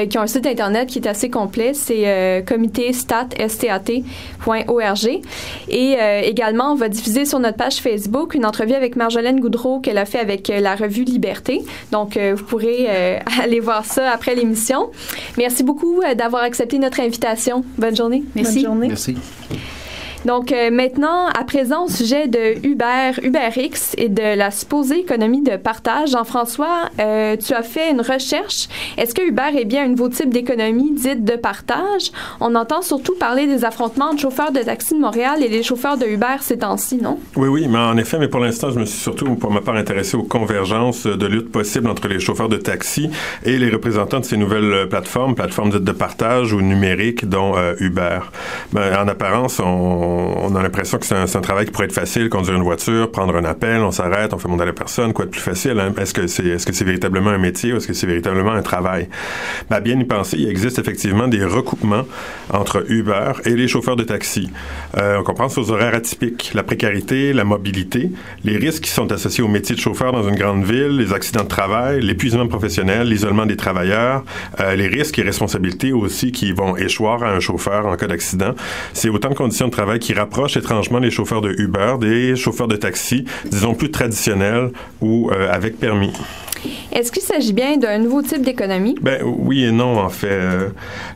qui ont un site Internet qui est assez complet. C'est comitéstat.org. Et également, on va diffuser sur notre page Facebook une entrevue avec Marjolaine Goudreau qu'elle a fait avec la revue Liberté. Donc, vous pourrez aller voir ça après l'émission. Merci beaucoup d'avoir accepté notre invitation. Bonne journée. Merci. Bonne journée. Merci. Donc, maintenant, à présent, au sujet de UberX et de la supposée économie de partage. Jean-François, tu as fait une recherche. Est-ce que Uber est bien un nouveau type d'économie dite de partage? On entend surtout parler des affrontements entre chauffeurs de taxi de Montréal et les chauffeurs de Uber ces temps-ci, non? Oui, mais en effet, mais pour l'instant, je me suis surtout, pour ma part, intéressé aux convergences de lutte possibles entre les chauffeurs de taxi et les représentants de ces nouvelles plateformes dites de partage ou numériques, dont Uber. En apparence, on a l'impression que c'est un travail qui pourrait être facile, conduire une voiture, prendre un appel, on s'arrête, on fait monter la personne, quoi de plus facile, hein? Est-ce que c'est véritablement un métier ou est-ce que c'est véritablement un travail? À bien y penser, il existe effectivement des recoupements entre Uber et les chauffeurs de taxi. On pense aux horaires atypiques, la précarité, la mobilité, les risques qui sont associés au métier de chauffeur dans une grande ville, les accidents de travail, l'épuisement professionnel, l'isolement des travailleurs, les risques et responsabilités aussi qui vont échoir à un chauffeur en cas d'accident. C'est autant de conditions de travail qui rapproche étrangement les chauffeurs de Uber des chauffeurs de taxi, disons plus traditionnels ou avec permis. Est-ce qu'il s'agit bien d'un nouveau type d'économie? Ben oui et non, en fait.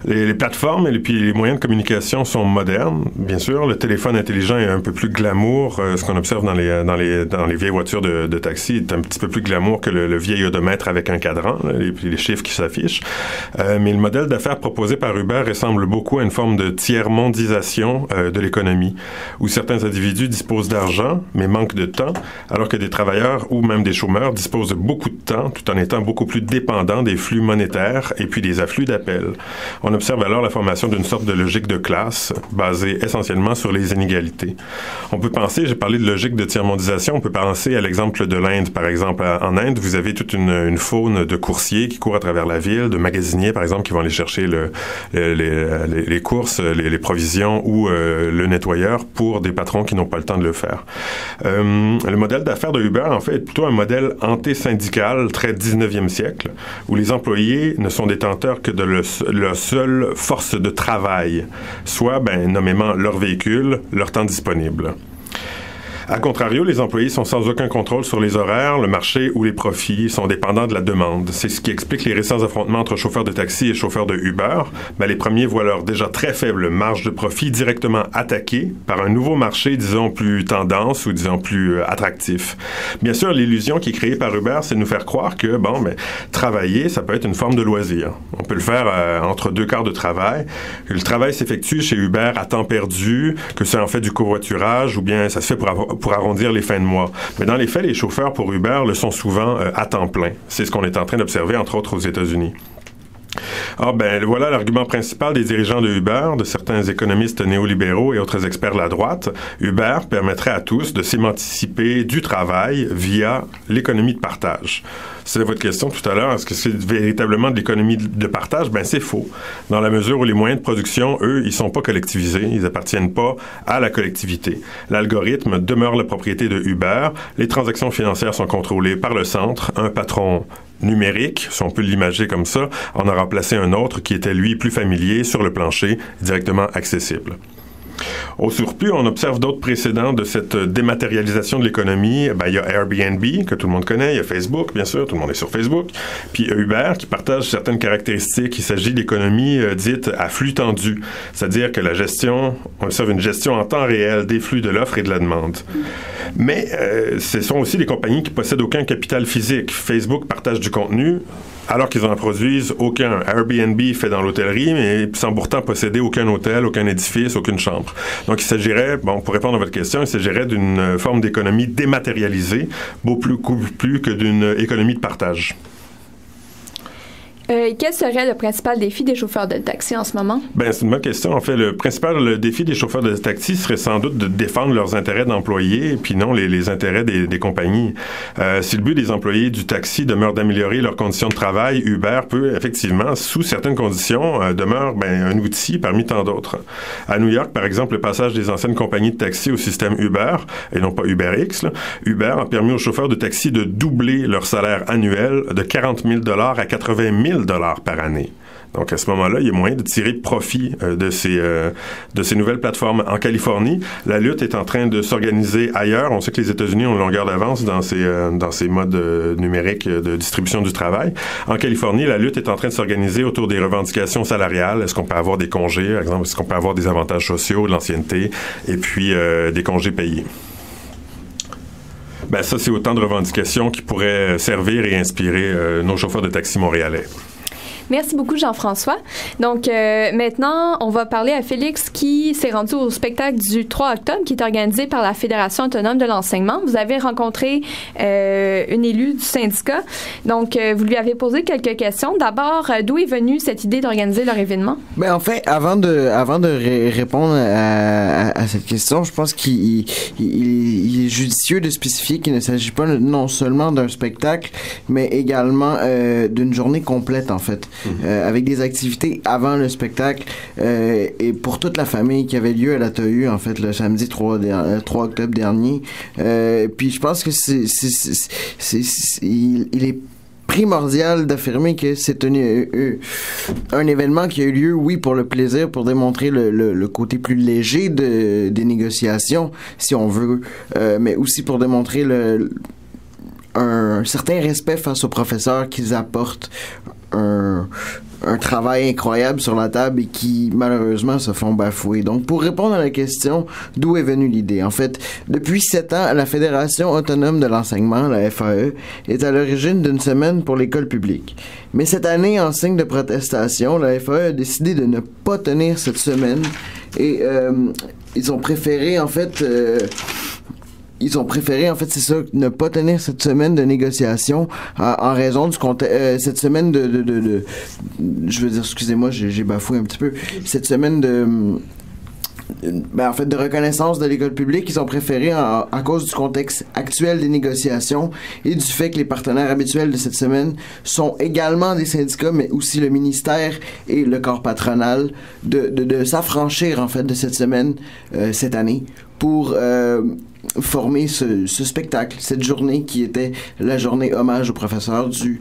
Les plateformes et puis les moyens de communication sont modernes, bien sûr. Le téléphone intelligent est un peu plus glamour. Ce qu'on observe dans les vieilles voitures de taxi est un petit peu plus glamour que le vieil odomètre avec un cadran, les chiffres qui s'affichent. Mais le modèle d'affaires proposé par Uber ressemble beaucoup à une forme de tiers-mondisation de l'économie, où certains individus disposent d'argent, mais manquent de temps, alors que des travailleurs ou même des chômeurs disposent de beaucoup de temps, tout en étant beaucoup plus dépendants des flux monétaires et puis des afflux d'appels. On observe alors la formation d'une sorte de logique de classe basée essentiellement sur les inégalités. On peut penser, j'ai parlé de logique de tiers-mondisation, on peut penser à l'exemple de l'Inde, par exemple. En Inde, vous avez toute une faune de coursiers qui courent à travers la ville, de magasiniers, par exemple, qui vont aller chercher les courses, les provisions ou le nettoyeur pour des patrons qui n'ont pas le temps de le faire. Le modèle d'affaires de Uber, en fait, est plutôt un modèle anti-syndical très 19e siècle, où les employés ne sont détenteurs que de leur seule force de travail, soit, nommément, leur véhicule, leur temps disponible. A contrario, les employés sont sans aucun contrôle sur les horaires, le marché ou les profits, sont dépendants de la demande. C'est ce qui explique les récents affrontements entre chauffeurs de taxi et chauffeurs de Uber. Les premiers voient leur déjà très faible marge de profit directement attaquée par un nouveau marché, disons, plus tendance ou disons plus attractif. Bien sûr, l'illusion qui est créée par Uber, c'est de nous faire croire que, travailler, ça peut être une forme de loisir. On peut le faire entre 2 quarts de travail. Le travail s'effectue chez Uber à temps perdu, que c'est en fait du covoiturage ou bien ça se fait pour arrondir les fins de mois. Mais dans les faits, les chauffeurs pour Uber le sont souvent à temps plein. C'est ce qu'on est en train d'observer, entre autres, aux États-Unis. Voilà l'argument principal des dirigeants de Uber, de certains économistes néolibéraux et autres experts de la droite. Uber permettrait à tous de s'émanciper du travail via l'économie de partage. C'est votre question tout à l'heure, est-ce que c'est véritablement de l'économie de partage? C'est faux. Dans la mesure où les moyens de production, eux, ils sont pas collectivisés, ils appartiennent pas à la collectivité. L'algorithme demeure la propriété de Uber, les transactions financières sont contrôlées par le centre, un patron numérique, si on peut l'imager comme ça, en a remplacé un autre qui était, lui, plus familier, sur le plancher, directement accessible. Au surplus, on observe d'autres précédents de cette dématérialisation de l'économie. Il y a Airbnb, que tout le monde connaît, il y a Facebook, bien sûr, tout le monde est sur Facebook, puis Uber, qui partage certaines caractéristiques. Il s'agit d'économies dites à flux tendu, c'est-à-dire que on observe une gestion en temps réel des flux de l'offre et de la demande. Mais ce sont aussi des compagnies qui possèdent aucun capital physique. Facebook partage du contenu, alors qu'ils n'en produisent aucun. Airbnb fait dans l'hôtellerie, mais sans pourtant posséder aucun hôtel, aucun édifice, aucune chambre. Donc, il s'agirait, pour répondre à votre question, il s'agirait d'une forme d'économie dématérialisée, beaucoup plus que d'une économie de partage. Quel serait le principal défi des chauffeurs de taxi en ce moment? C'est une bonne question. En fait, le principal défi des chauffeurs de taxi serait sans doute de défendre leurs intérêts d'employés et puis non les intérêts des compagnies. Si le but des employés du taxi demeure d'améliorer leurs conditions de travail, Uber peut effectivement, sous certaines conditions, demeure un outil parmi tant d'autres. À New York, par exemple, le passage des anciennes compagnies de taxi au système Uber, et non pas UberX, Uber a permis aux chauffeurs de taxi de doubler leur salaire annuel de 40 000 à 80 000 par année. Donc, à ce moment-là, il y a moyen de tirer profit de ces nouvelles plateformes. En Californie, la lutte est en train de s'organiser ailleurs. On sait que les États-Unis ont une longueur d'avance dans ces modes numériques de distribution du travail. En Californie, la lutte est en train de s'organiser autour des revendications salariales. Est-ce qu'on peut avoir des congés, par exemple? Est-ce qu'on peut avoir des avantages sociaux, de l'ancienneté, et puis des congés payés? Ça, c'est autant de revendications qui pourraient servir et inspirer nos chauffeurs de taxi montréalais. Merci beaucoup, Jean-François. Donc, maintenant, on va parler à Félix qui s'est rendu au spectacle du 3 octobre qui est organisé par la Fédération autonome de l'enseignement. Vous avez rencontré une élue du syndicat. Donc, vous lui avez posé quelques questions. D'abord, d'où est venue cette idée d'organiser leur événement? En fait, avant de répondre à cette question, je pense qu'il est judicieux de spécifier qu'il ne s'agit pas non seulement d'un spectacle, mais également d'une journée complète, en fait. Avec des activités avant le spectacle et pour toute la famille qui avait lieu à la TAU, en fait, le samedi 3 octobre dernier. Puis je pense que il est primordial d'affirmer que c'est un événement qui a eu lieu, oui, pour le plaisir, pour démontrer le côté plus léger des négociations, si on veut, mais aussi pour démontrer un certain respect face aux professeurs qu'ils apportent un travail incroyable sur la table et qui, malheureusement, se font bafouer. Donc, pour répondre à la question, d'où est venue l'idée? En fait, depuis 7 ans, la Fédération autonome de l'enseignement, la FAE, est à l'origine d'une semaine pour l'école publique. Mais cette année, en signe de protestation, la FAE a décidé de ne pas tenir cette semaine et ils ont préféré, en fait, c'est ça, ne pas tenir cette semaine de négociation en raison du cette semaine je veux dire, excusez-moi, j'ai bafoué un petit peu, cette semaine de reconnaissance de l'école publique. Ils ont préféré à cause du contexte actuel des négociations et du fait que les partenaires habituels de cette semaine sont également des syndicats, mais aussi le ministère et le corps patronal, de s'affranchir, en fait, de cette semaine cette année pour former ce spectacle, cette journée qui était la journée hommage aux professeurs du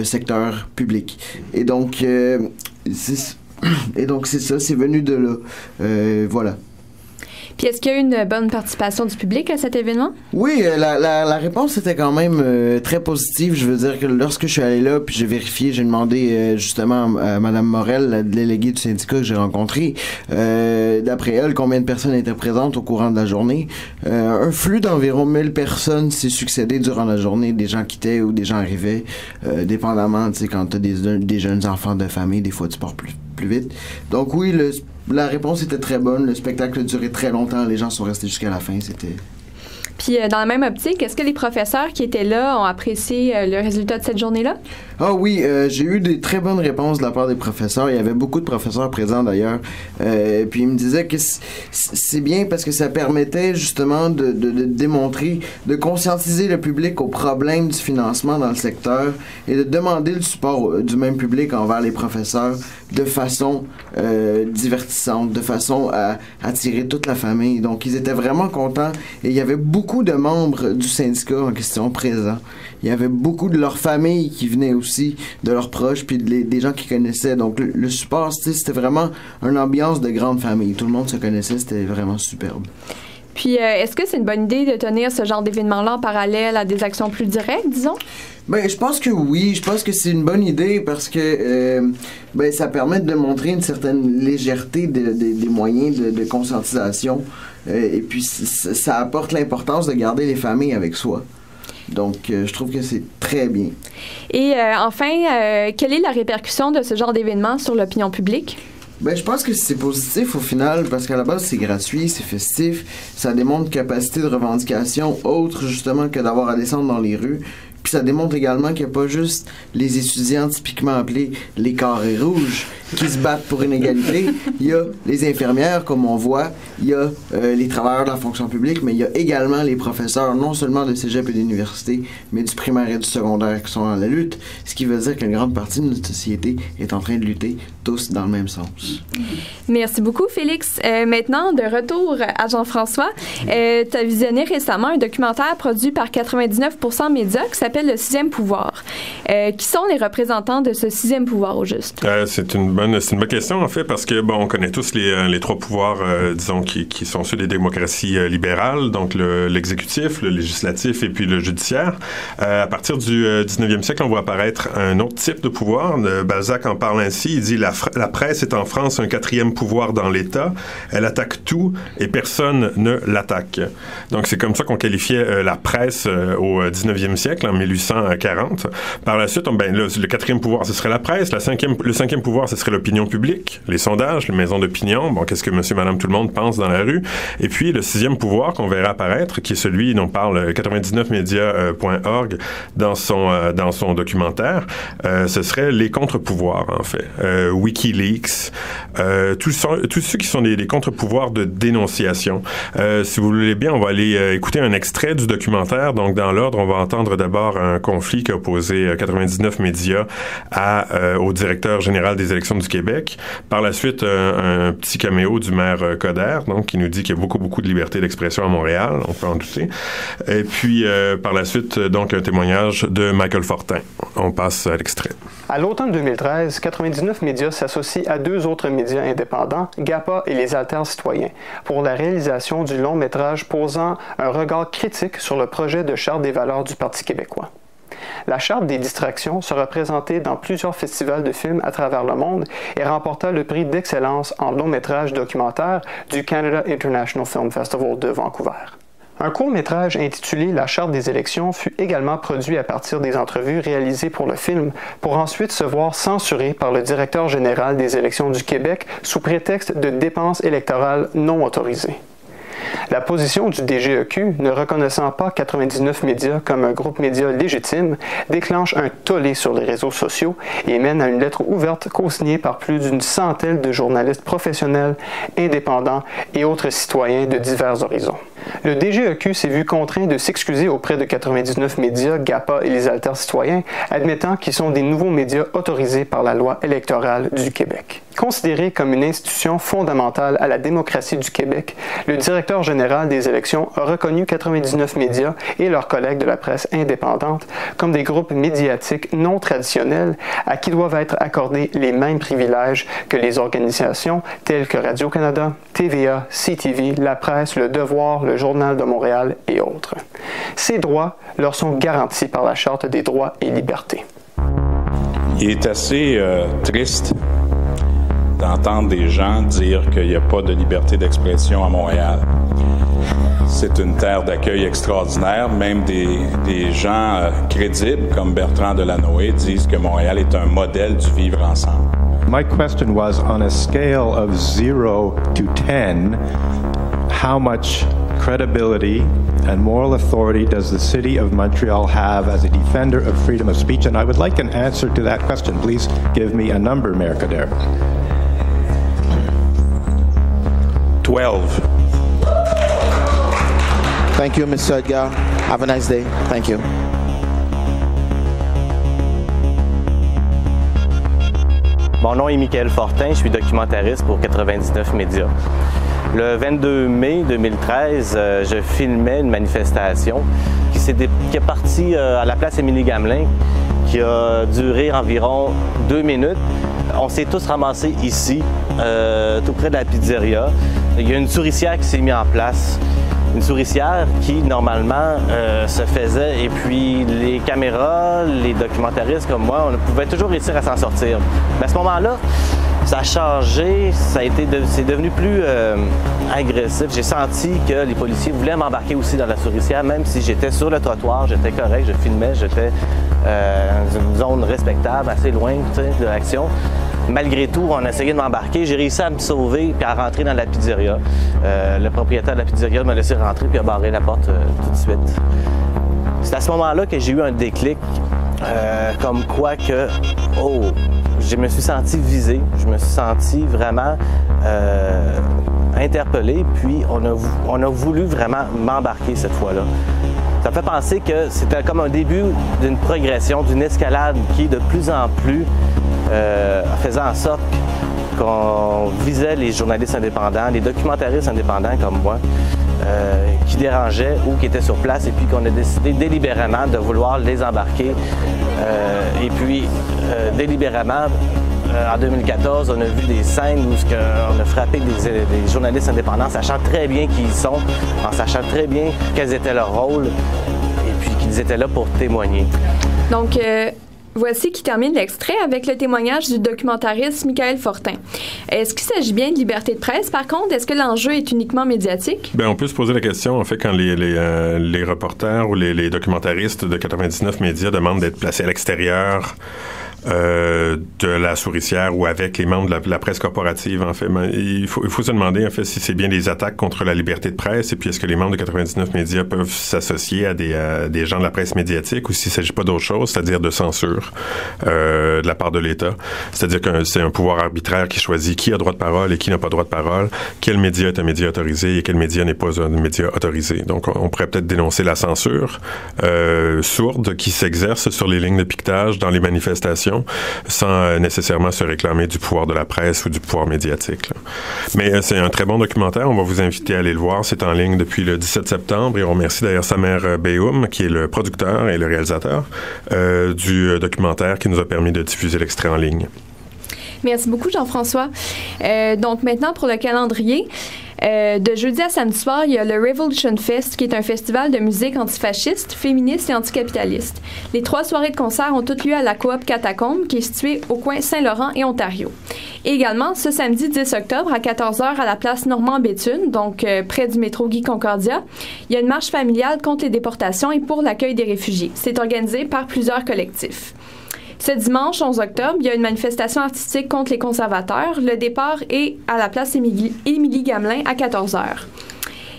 secteur public. Et donc, c'est ça, c'est venu de là. Voilà. Puis est-ce qu'il y a eu une bonne participation du public à cet événement? Oui, la réponse était quand même très positive. Je veux dire que lorsque je suis allé là, puis j'ai vérifié, j'ai demandé justement à Mme Morel, la déléguée du syndicat que j'ai rencontrée, d'après elle, combien de personnes étaient présentes au courant de la journée. Un flux d'environ 1000 personnes s'est succédé durant la journée. Des gens quittaient ou des gens arrivaient, dépendamment, tu sais, quand t'as des jeunes enfants de famille, des fois tu pars plus vite. Donc oui, la réponse était très bonne. Le spectacle a duré très longtemps. Les gens sont restés jusqu'à la fin. Puis, dans la même optique, est-ce que les professeurs qui étaient là ont apprécié le résultat de cette journée-là? Ah oui, j'ai eu des très bonnes réponses de la part des professeurs. Il y avait beaucoup de professeurs présents, d'ailleurs. Puis, ils me disaient que c'est bien parce que ça permettait, justement, de démontrer, de conscientiser le public aux problèmes du financement dans le secteur et de demander le support du même public envers les professeurs de façon divertissante, de façon à attirer toute la famille. Donc, ils étaient vraiment contents et il y avait beaucoup beaucoup de membres du syndicat en question présents. Il y avait beaucoup de leurs familles qui venaient aussi, de leurs proches, puis des gens qui connaissaient. Donc, le support, c'était vraiment une ambiance de grande famille. Tout le monde se connaissait, c'était vraiment superbe. Puis, est-ce que c'est une bonne idée de tenir ce genre d'événement-là en parallèle à des actions plus directes, disons? Ben, je pense que oui. Je pense que c'est une bonne idée parce que ça permet de montrer une certaine légèreté des moyens de conscientisation. Et puis, ça apporte l'importance de garder les familles avec soi. Donc, je trouve que c'est très bien. Et enfin, quelle est la répercussion de ce genre d'événement sur l'opinion publique? Ben, je pense que c'est positif au final, parce qu'à la base, c'est gratuit, c'est festif, ça démontre une capacité de revendication autre, justement, que d'avoir à descendre dans les rues. Puis ça démontre également qu'il n'y a pas juste les étudiants typiquement appelés les carrés rouges qui se battent pour une égalité. Il y a les infirmières, comme on voit, il y a les travailleurs de la fonction publique, mais il y a également les professeurs, non seulement de cégep et d'université, mais du primaire et du secondaire qui sont dans la lutte, ce qui veut dire qu'une grande partie de notre société est en train de lutter tous dans le même sens. Merci beaucoup, Félix. Maintenant, de retour à Jean-François, tu as visionné récemment un documentaire produit par 99% Média qui s'appelle Le Sixième Pouvoir. Qui sont les représentants de ce sixième pouvoir, au juste? C'est une bonne question, en fait, parce que, on connaît tous les trois pouvoirs, disons, qui sont ceux des démocraties libérales, donc l'exécutif, le législatif et puis le judiciaire. À partir du 19e siècle, on voit apparaître un autre type de pouvoir. Balzac en parle ainsi. Il dit la presse est en France un quatrième pouvoir dans l'État. Elle attaque tout et personne ne l'attaque. Donc, c'est comme ça qu'on qualifiait la presse au 19e siècle, en 1840. Par la suite, le quatrième pouvoir, ce serait la presse. Le cinquième pouvoir, ce serait l'opinion publique, les sondages, les maisons d'opinion. Qu'est-ce que monsieur, madame, tout le monde pense dans la rue. Et puis, le sixième pouvoir qu'on verra apparaître, qui est celui dont parle 99media.org dans son documentaire, ce serait les contre-pouvoirs, en fait. WikiLeaks, tous ceux qui sont des contre-pouvoirs de dénonciation. Si vous voulez bien, on va aller écouter un extrait du documentaire. Donc, dans l'ordre, on va entendre d'abord un conflit qui a opposé 99 médias au directeur général des élections du Québec. Par la suite, un petit caméo du maire Coder, donc, qui nous dit qu'il y a beaucoup de liberté d'expression à Montréal. On peut en douter. Et puis, par la suite, donc, un témoignage de Michael Fortin. On passe à l'extrait. À l'automne 2013, 99 médias s'associent à deux autres médias indépendants, GAPA et les Alters citoyens, pour la réalisation du long-métrage posant un regard critique sur le projet de charte des valeurs du Parti québécois. La Charte des distractions sera présentée dans plusieurs festivals de films à travers le monde et remporta le prix d'excellence en long-métrage documentaire du Canada International Film Festival de Vancouver. Un court-métrage intitulé La Charte des élections fut également produit à partir des entrevues réalisées pour le film, pour ensuite se voir censuré par le directeur général des élections du Québec sous prétexte de dépenses électorales non autorisées. La position du DGEQ, ne reconnaissant pas 99 médias comme un groupe média légitime, déclenche un tollé sur les réseaux sociaux et mène à une lettre ouverte co-signée par plus d'une centaine de journalistes professionnels, indépendants et autres citoyens de divers horizons. Le DGEQ s'est vu contraint de s'excuser auprès de 99 médias, GAPA et les Alters citoyens, admettant qu'ils sont des nouveaux médias autorisés par la loi électorale du Québec. Considéré comme une institution fondamentale à la démocratie du Québec, le directeur général des élections a reconnu 99 médias et leurs collègues de la presse indépendante comme des groupes médiatiques non traditionnels à qui doivent être accordés les mêmes privilèges que les organisations telles que Radio-Canada, TVA, CTV, La Presse, Le Devoir, Le Journal de Montréal et autres. Ces droits leur sont garantis par la Charte des droits et libertés. Il est assez triste d'entendre des gens dire qu'il n'y a pas de liberté d'expression à Montréal. C'est une terre d'accueil extraordinaire. Même des gens crédibles comme Bertrand Delanoë disent que Montréal est un modèle du vivre ensemble. My question was, on a scale of 0 to 10, how much credibility and moral authority does the city of Montreal have as a defender of freedom of speech? And I would like an answer to that question. Please give me a number, Mayor Coder. 12. Thank you, Mr. Edgar. Have a nice day. Thank you. Mon nom est Michael Fortin, je suis documentariste pour 99 Médias. Le 22 mai 2013, je filmais une manifestation qui est partie à la place Émilie-Gamelin, qui a duré environ 2 minutes. On s'est tous ramassés ici, tout près de la pizzeria. Il y a une souricière qui s'est mise en place. Une souricière qui, normalement, se faisait. Et puis, les caméras, les documentaristes comme moi, on pouvait toujours réussir à s'en sortir. Mais à ce moment-là, ça a changé, c'est devenu plus agressif. J'ai senti que les policiers voulaient m'embarquer aussi dans la souricière, même si j'étais sur le trottoir, j'étais correct, je filmais, j'étais dans une zone respectable, assez loin de l'action. Malgré tout, on a essayé de m'embarquer. J'ai réussi à me sauver et à rentrer dans la pizzeria. Le propriétaire de la pizzeria m'a laissé rentrer puis a barré la porte tout de suite. C'est à ce moment-là que j'ai eu un déclic, comme quoi que, je me suis senti visé, je me suis senti vraiment interpellé, puis on a voulu vraiment m'embarquer cette fois-là. Ça me fait penser que c'était comme un début d'une progression, d'une escalade qui, de plus en plus, faisait en sorte qu'on visait les journalistes indépendants, les documentaristes indépendants comme moi, qui dérangeaient ou qui étaient sur place, et puis qu'on a décidé délibérément de vouloir les embarquer. Et puis, délibérément, en 2014, on a vu des scènes où on a frappé des journalistes indépendants, sachant très bien qui ils sont, en sachant très bien quels étaient leurs rôles, et puis qu'ils étaient là pour témoigner. Donc, voici qui termine l'extrait avec le témoignage du documentariste Michael Fortin. Est-ce qu'il s'agit bien de liberté de presse? Par contre, est-ce que l'enjeu est uniquement médiatique? Bien, on peut se poser la question, en fait, quand les reporters ou les documentaristes de 99 Médias demandent d'être placés à l'extérieur de la souricière ou avec les membres de la presse corporative, en fait. Mais il faut se demander, en fait, si c'est bien des attaques contre la liberté de presse, et puis est-ce que les membres de 99 Médias peuvent s'associer à des gens de la presse médiatique, ou s'il ne s'agit pas d'autre chose, c'est-à-dire de censure de la part de l'État. C'est-à-dire que c'est un pouvoir arbitraire qui choisit qui a droit de parole et qui n'a pas droit de parole, quel média est un média autorisé et quel média n'est pas un média autorisé. Donc, on pourrait peut-être dénoncer la censure sourde qui s'exerce sur les lignes de piquetage dans les manifestations, sans nécessairement se réclamer du pouvoir de la presse ou du pouvoir médiatique, là. Mais c'est un très bon documentaire. On va vous inviter à aller le voir. C'est en ligne depuis le 17 septembre et on remercie d'ailleurs Samer Beyoum, qui est le producteur et le réalisateur du documentaire, qui nous a permis de diffuser l'extrait en ligne. Merci beaucoup, Jean-François. Donc maintenant, pour le calendrier, de jeudi à samedi soir, il y a le Revolution Fest, qui est un festival de musique antifasciste, féministe et anticapitaliste. Les 3 soirées de concert ont toutes lieu à la Coop Catacombe, qui est située au coin Saint-Laurent et Ontario. Et également, ce samedi 10 octobre, à 14h, à la place Normand-Béthune, donc près du métro Guy Concordia, il y a une marche familiale contre les déportations et pour l'accueil des réfugiés. C'est organisé par plusieurs collectifs. Ce dimanche 11 octobre, il y a une manifestation artistique contre les conservateurs. Le départ est à la place Émilie-Gamelin à 14h.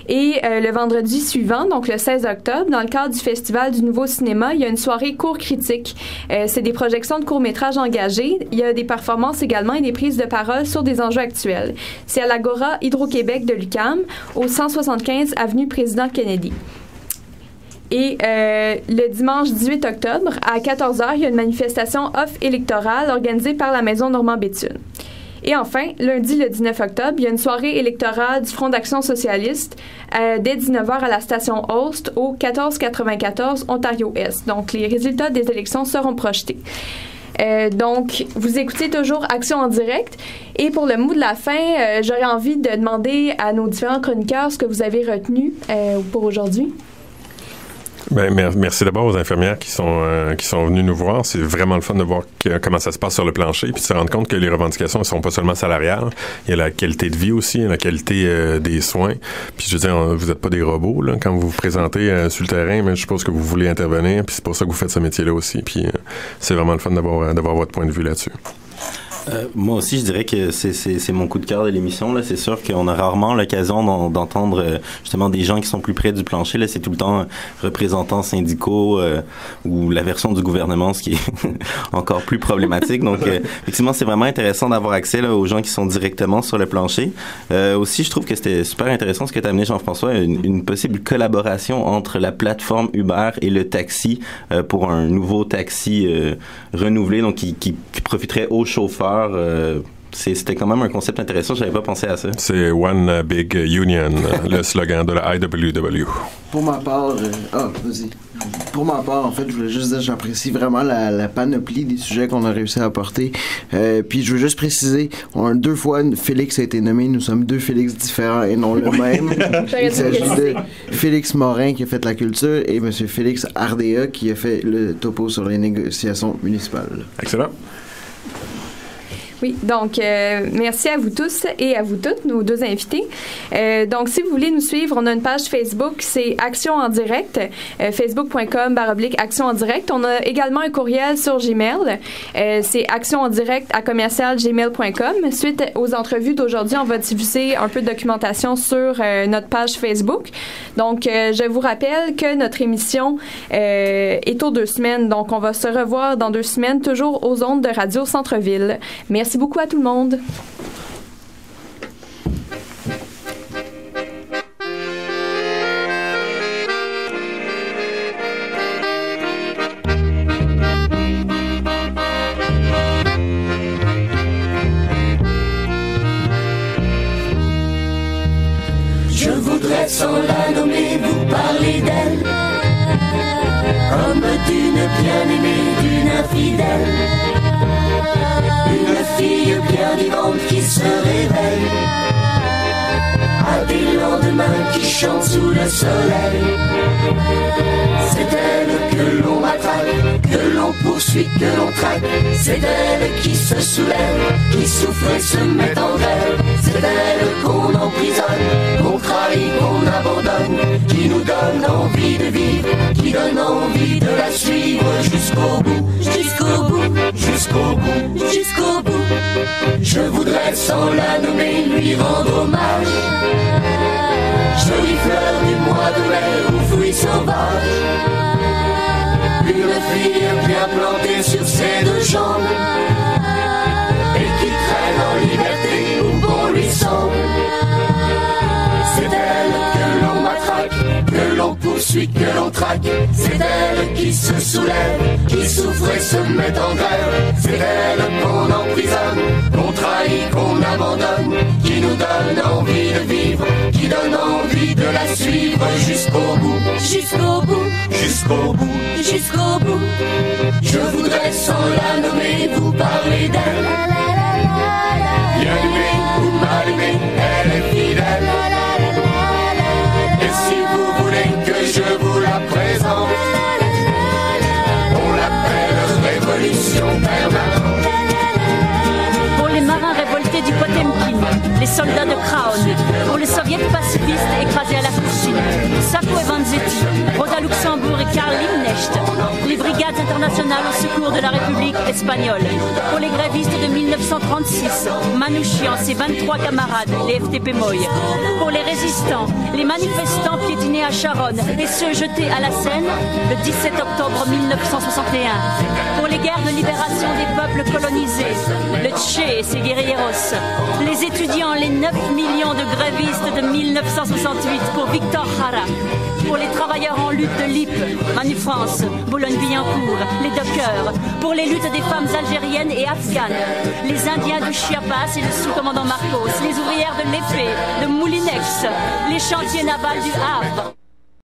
Et le vendredi suivant, donc le 16 octobre, dans le cadre du Festival du Nouveau Cinéma, il y a une soirée court critique. C'est des projections de courts-métrages engagés. Il y a des performances également et des prises de parole sur des enjeux actuels. C'est à l'Agora Hydro-Québec de l'UQAM, au 175 avenue Président Kennedy. Et le dimanche 18 octobre, à 14h, il y a une manifestation off-électorale organisée par la Maison Normand-Béthune. Et enfin, lundi, le 19 octobre, il y a une soirée électorale du Front d'Action socialiste dès 19h à la station Host au 1494 Ontario-Est. Donc, les résultats des élections seront projetés. Donc, vous écoutez toujours Action en direct. Et pour le mot de la fin, j'aurais envie de demander à nos différents chroniqueurs ce que vous avez retenu pour aujourd'hui. Ben, merci d'abord aux infirmières qui sont venues nous voir. C'est vraiment le fun de voir comment ça se passe sur le plancher, puis de se rendre compte que les revendications ne sont pas seulement salariales. Il y a la qualité de vie aussi, la qualité des soins. Puis je veux dire, vous n'êtes pas des robots là, quand vous vous présentez sur le terrain, mais je suppose que vous voulez intervenir, puis c'est pour ça que vous faites ce métier-là aussi. Puis c'est vraiment le fun d'avoir votre point de vue là-dessus. Moi aussi, je dirais que c'est mon coup de cœur de l'émission. Là, c'est sûr qu'on a rarement l'occasion d'entendre justement des gens qui sont plus près du plancher. Là, c'est tout le temps représentants syndicaux ou la version du gouvernement, ce qui est encore plus problématique. Donc, effectivement, c'est vraiment intéressant d'avoir accès là, aux gens qui sont directement sur le plancher. Aussi, je trouve que c'était super intéressant ce que tu as amené, Jean-François, une possible collaboration entre la plateforme Uber et le taxi pour un nouveau taxi renouvelé, donc qui profiterait aux chauffeurs peur. C'était quand même un concept intéressant, j'avais pas pensé à ça. C'est One Big Union, le slogan de la IWW. Pour ma part, vas-y. Pour ma part, en fait, je voulais juste dire que j'apprécie vraiment la panoplie des sujets qu'on a réussi à apporter. Puis je veux juste préciser, deux fois, Félix a été nommé. Nous sommes deux Félix différents et non le même. Il s'agit de Félix Morin qui a fait la culture et M. Félix Ardea qui a fait le topo sur les négociations municipales. Excellent. Oui, donc merci à vous tous et à vous toutes, nos deux invités. Donc, si vous voulez nous suivre, on a une page Facebook, c'est Action en direct, facebook.com/Action en direct. On a également un courriel sur Gmail, c'est actionendirect@gmail.com. Suite aux entrevues d'aujourd'hui, on va diffuser un peu de documentation sur notre page Facebook. Donc, je vous rappelle que notre émission est aux 2 semaines, donc on va se revoir dans 2 semaines, toujours aux ondes de Radio Centre-Ville. Merci beaucoup à tout le monde. Je voudrais sans la nommer vous parler d'elle, comme d'une bien-aimée, d'une infidèle. Une fille bien vivante qui se réveille à des lendemains qui chantent sous le soleil. C'est elle que l'on matraque, que l'on poursuit, que l'on traque. C'est elle qui se soulève, qui souffre et se met en grève. C'est elle qu'on emprisonne, qu'on trahit, qu'on abandonne, qui nous donne envie de vivre, qui donne envie de la suivre jusqu'au bout, jusqu'au bout, jusqu'au bout, jusqu'au bout. Je voudrais sans la nommer lui rendre hommage. Jolie fleur du mois de mai ou fruit sauvage. Une fille bien plantée sur ses 2 jambes et qui traîne en liberté où bon lui semble. C'est elle que l'on matraque, que l'on poursuit, que l'on traque. C'est elle qui se soulève, qui souffre et se met en grève. C'est elle qu'on emprisonne, qu'on trahit, qu'on abandonne, qui nous donne envie de vivre, qui donne envie de la suivre jusqu'au bout, jusqu'au bout, jusqu'au bout, jusqu'au bout. Je voudrais sans la nommer vous parler d'elle. Bien aimée ou mal aimée, elle est fidèle. Et si vous voulez que je vous la présente, on l'appelle Révolution permanente. Pour les marins révoltés du Potemkin, les soldats de Crown, pour les soviets pacifistes écrasés à la Courcine, Sacco et Vanzetti, Rosa Luxembourg et Karl Liebknecht, les brigades internationales au secours de la République espagnole, pour les grévistes de 1936, Manouchian, ses 23 camarades, les FTP Moy, pour les résistants, les manifestants piétinés à Charonne et ceux jetés à la Seine le 17 octobre 1961, pour les guerres de libération des peuples colonisés, le Che et ses guerrilleros, les étudiants, les 9 millions de grévistes de 1968 pour Victor Jara, pour les travailleurs en lutte de l'IP, Manu France, Boulogne-Billancourt, les dockers, pour les luttes des femmes algériennes et afghanes, les Indiens du Chiapas et le sous-commandant Marcos, les ouvrières de l'Épée, de Moulinex, les chantiers navals du Havre.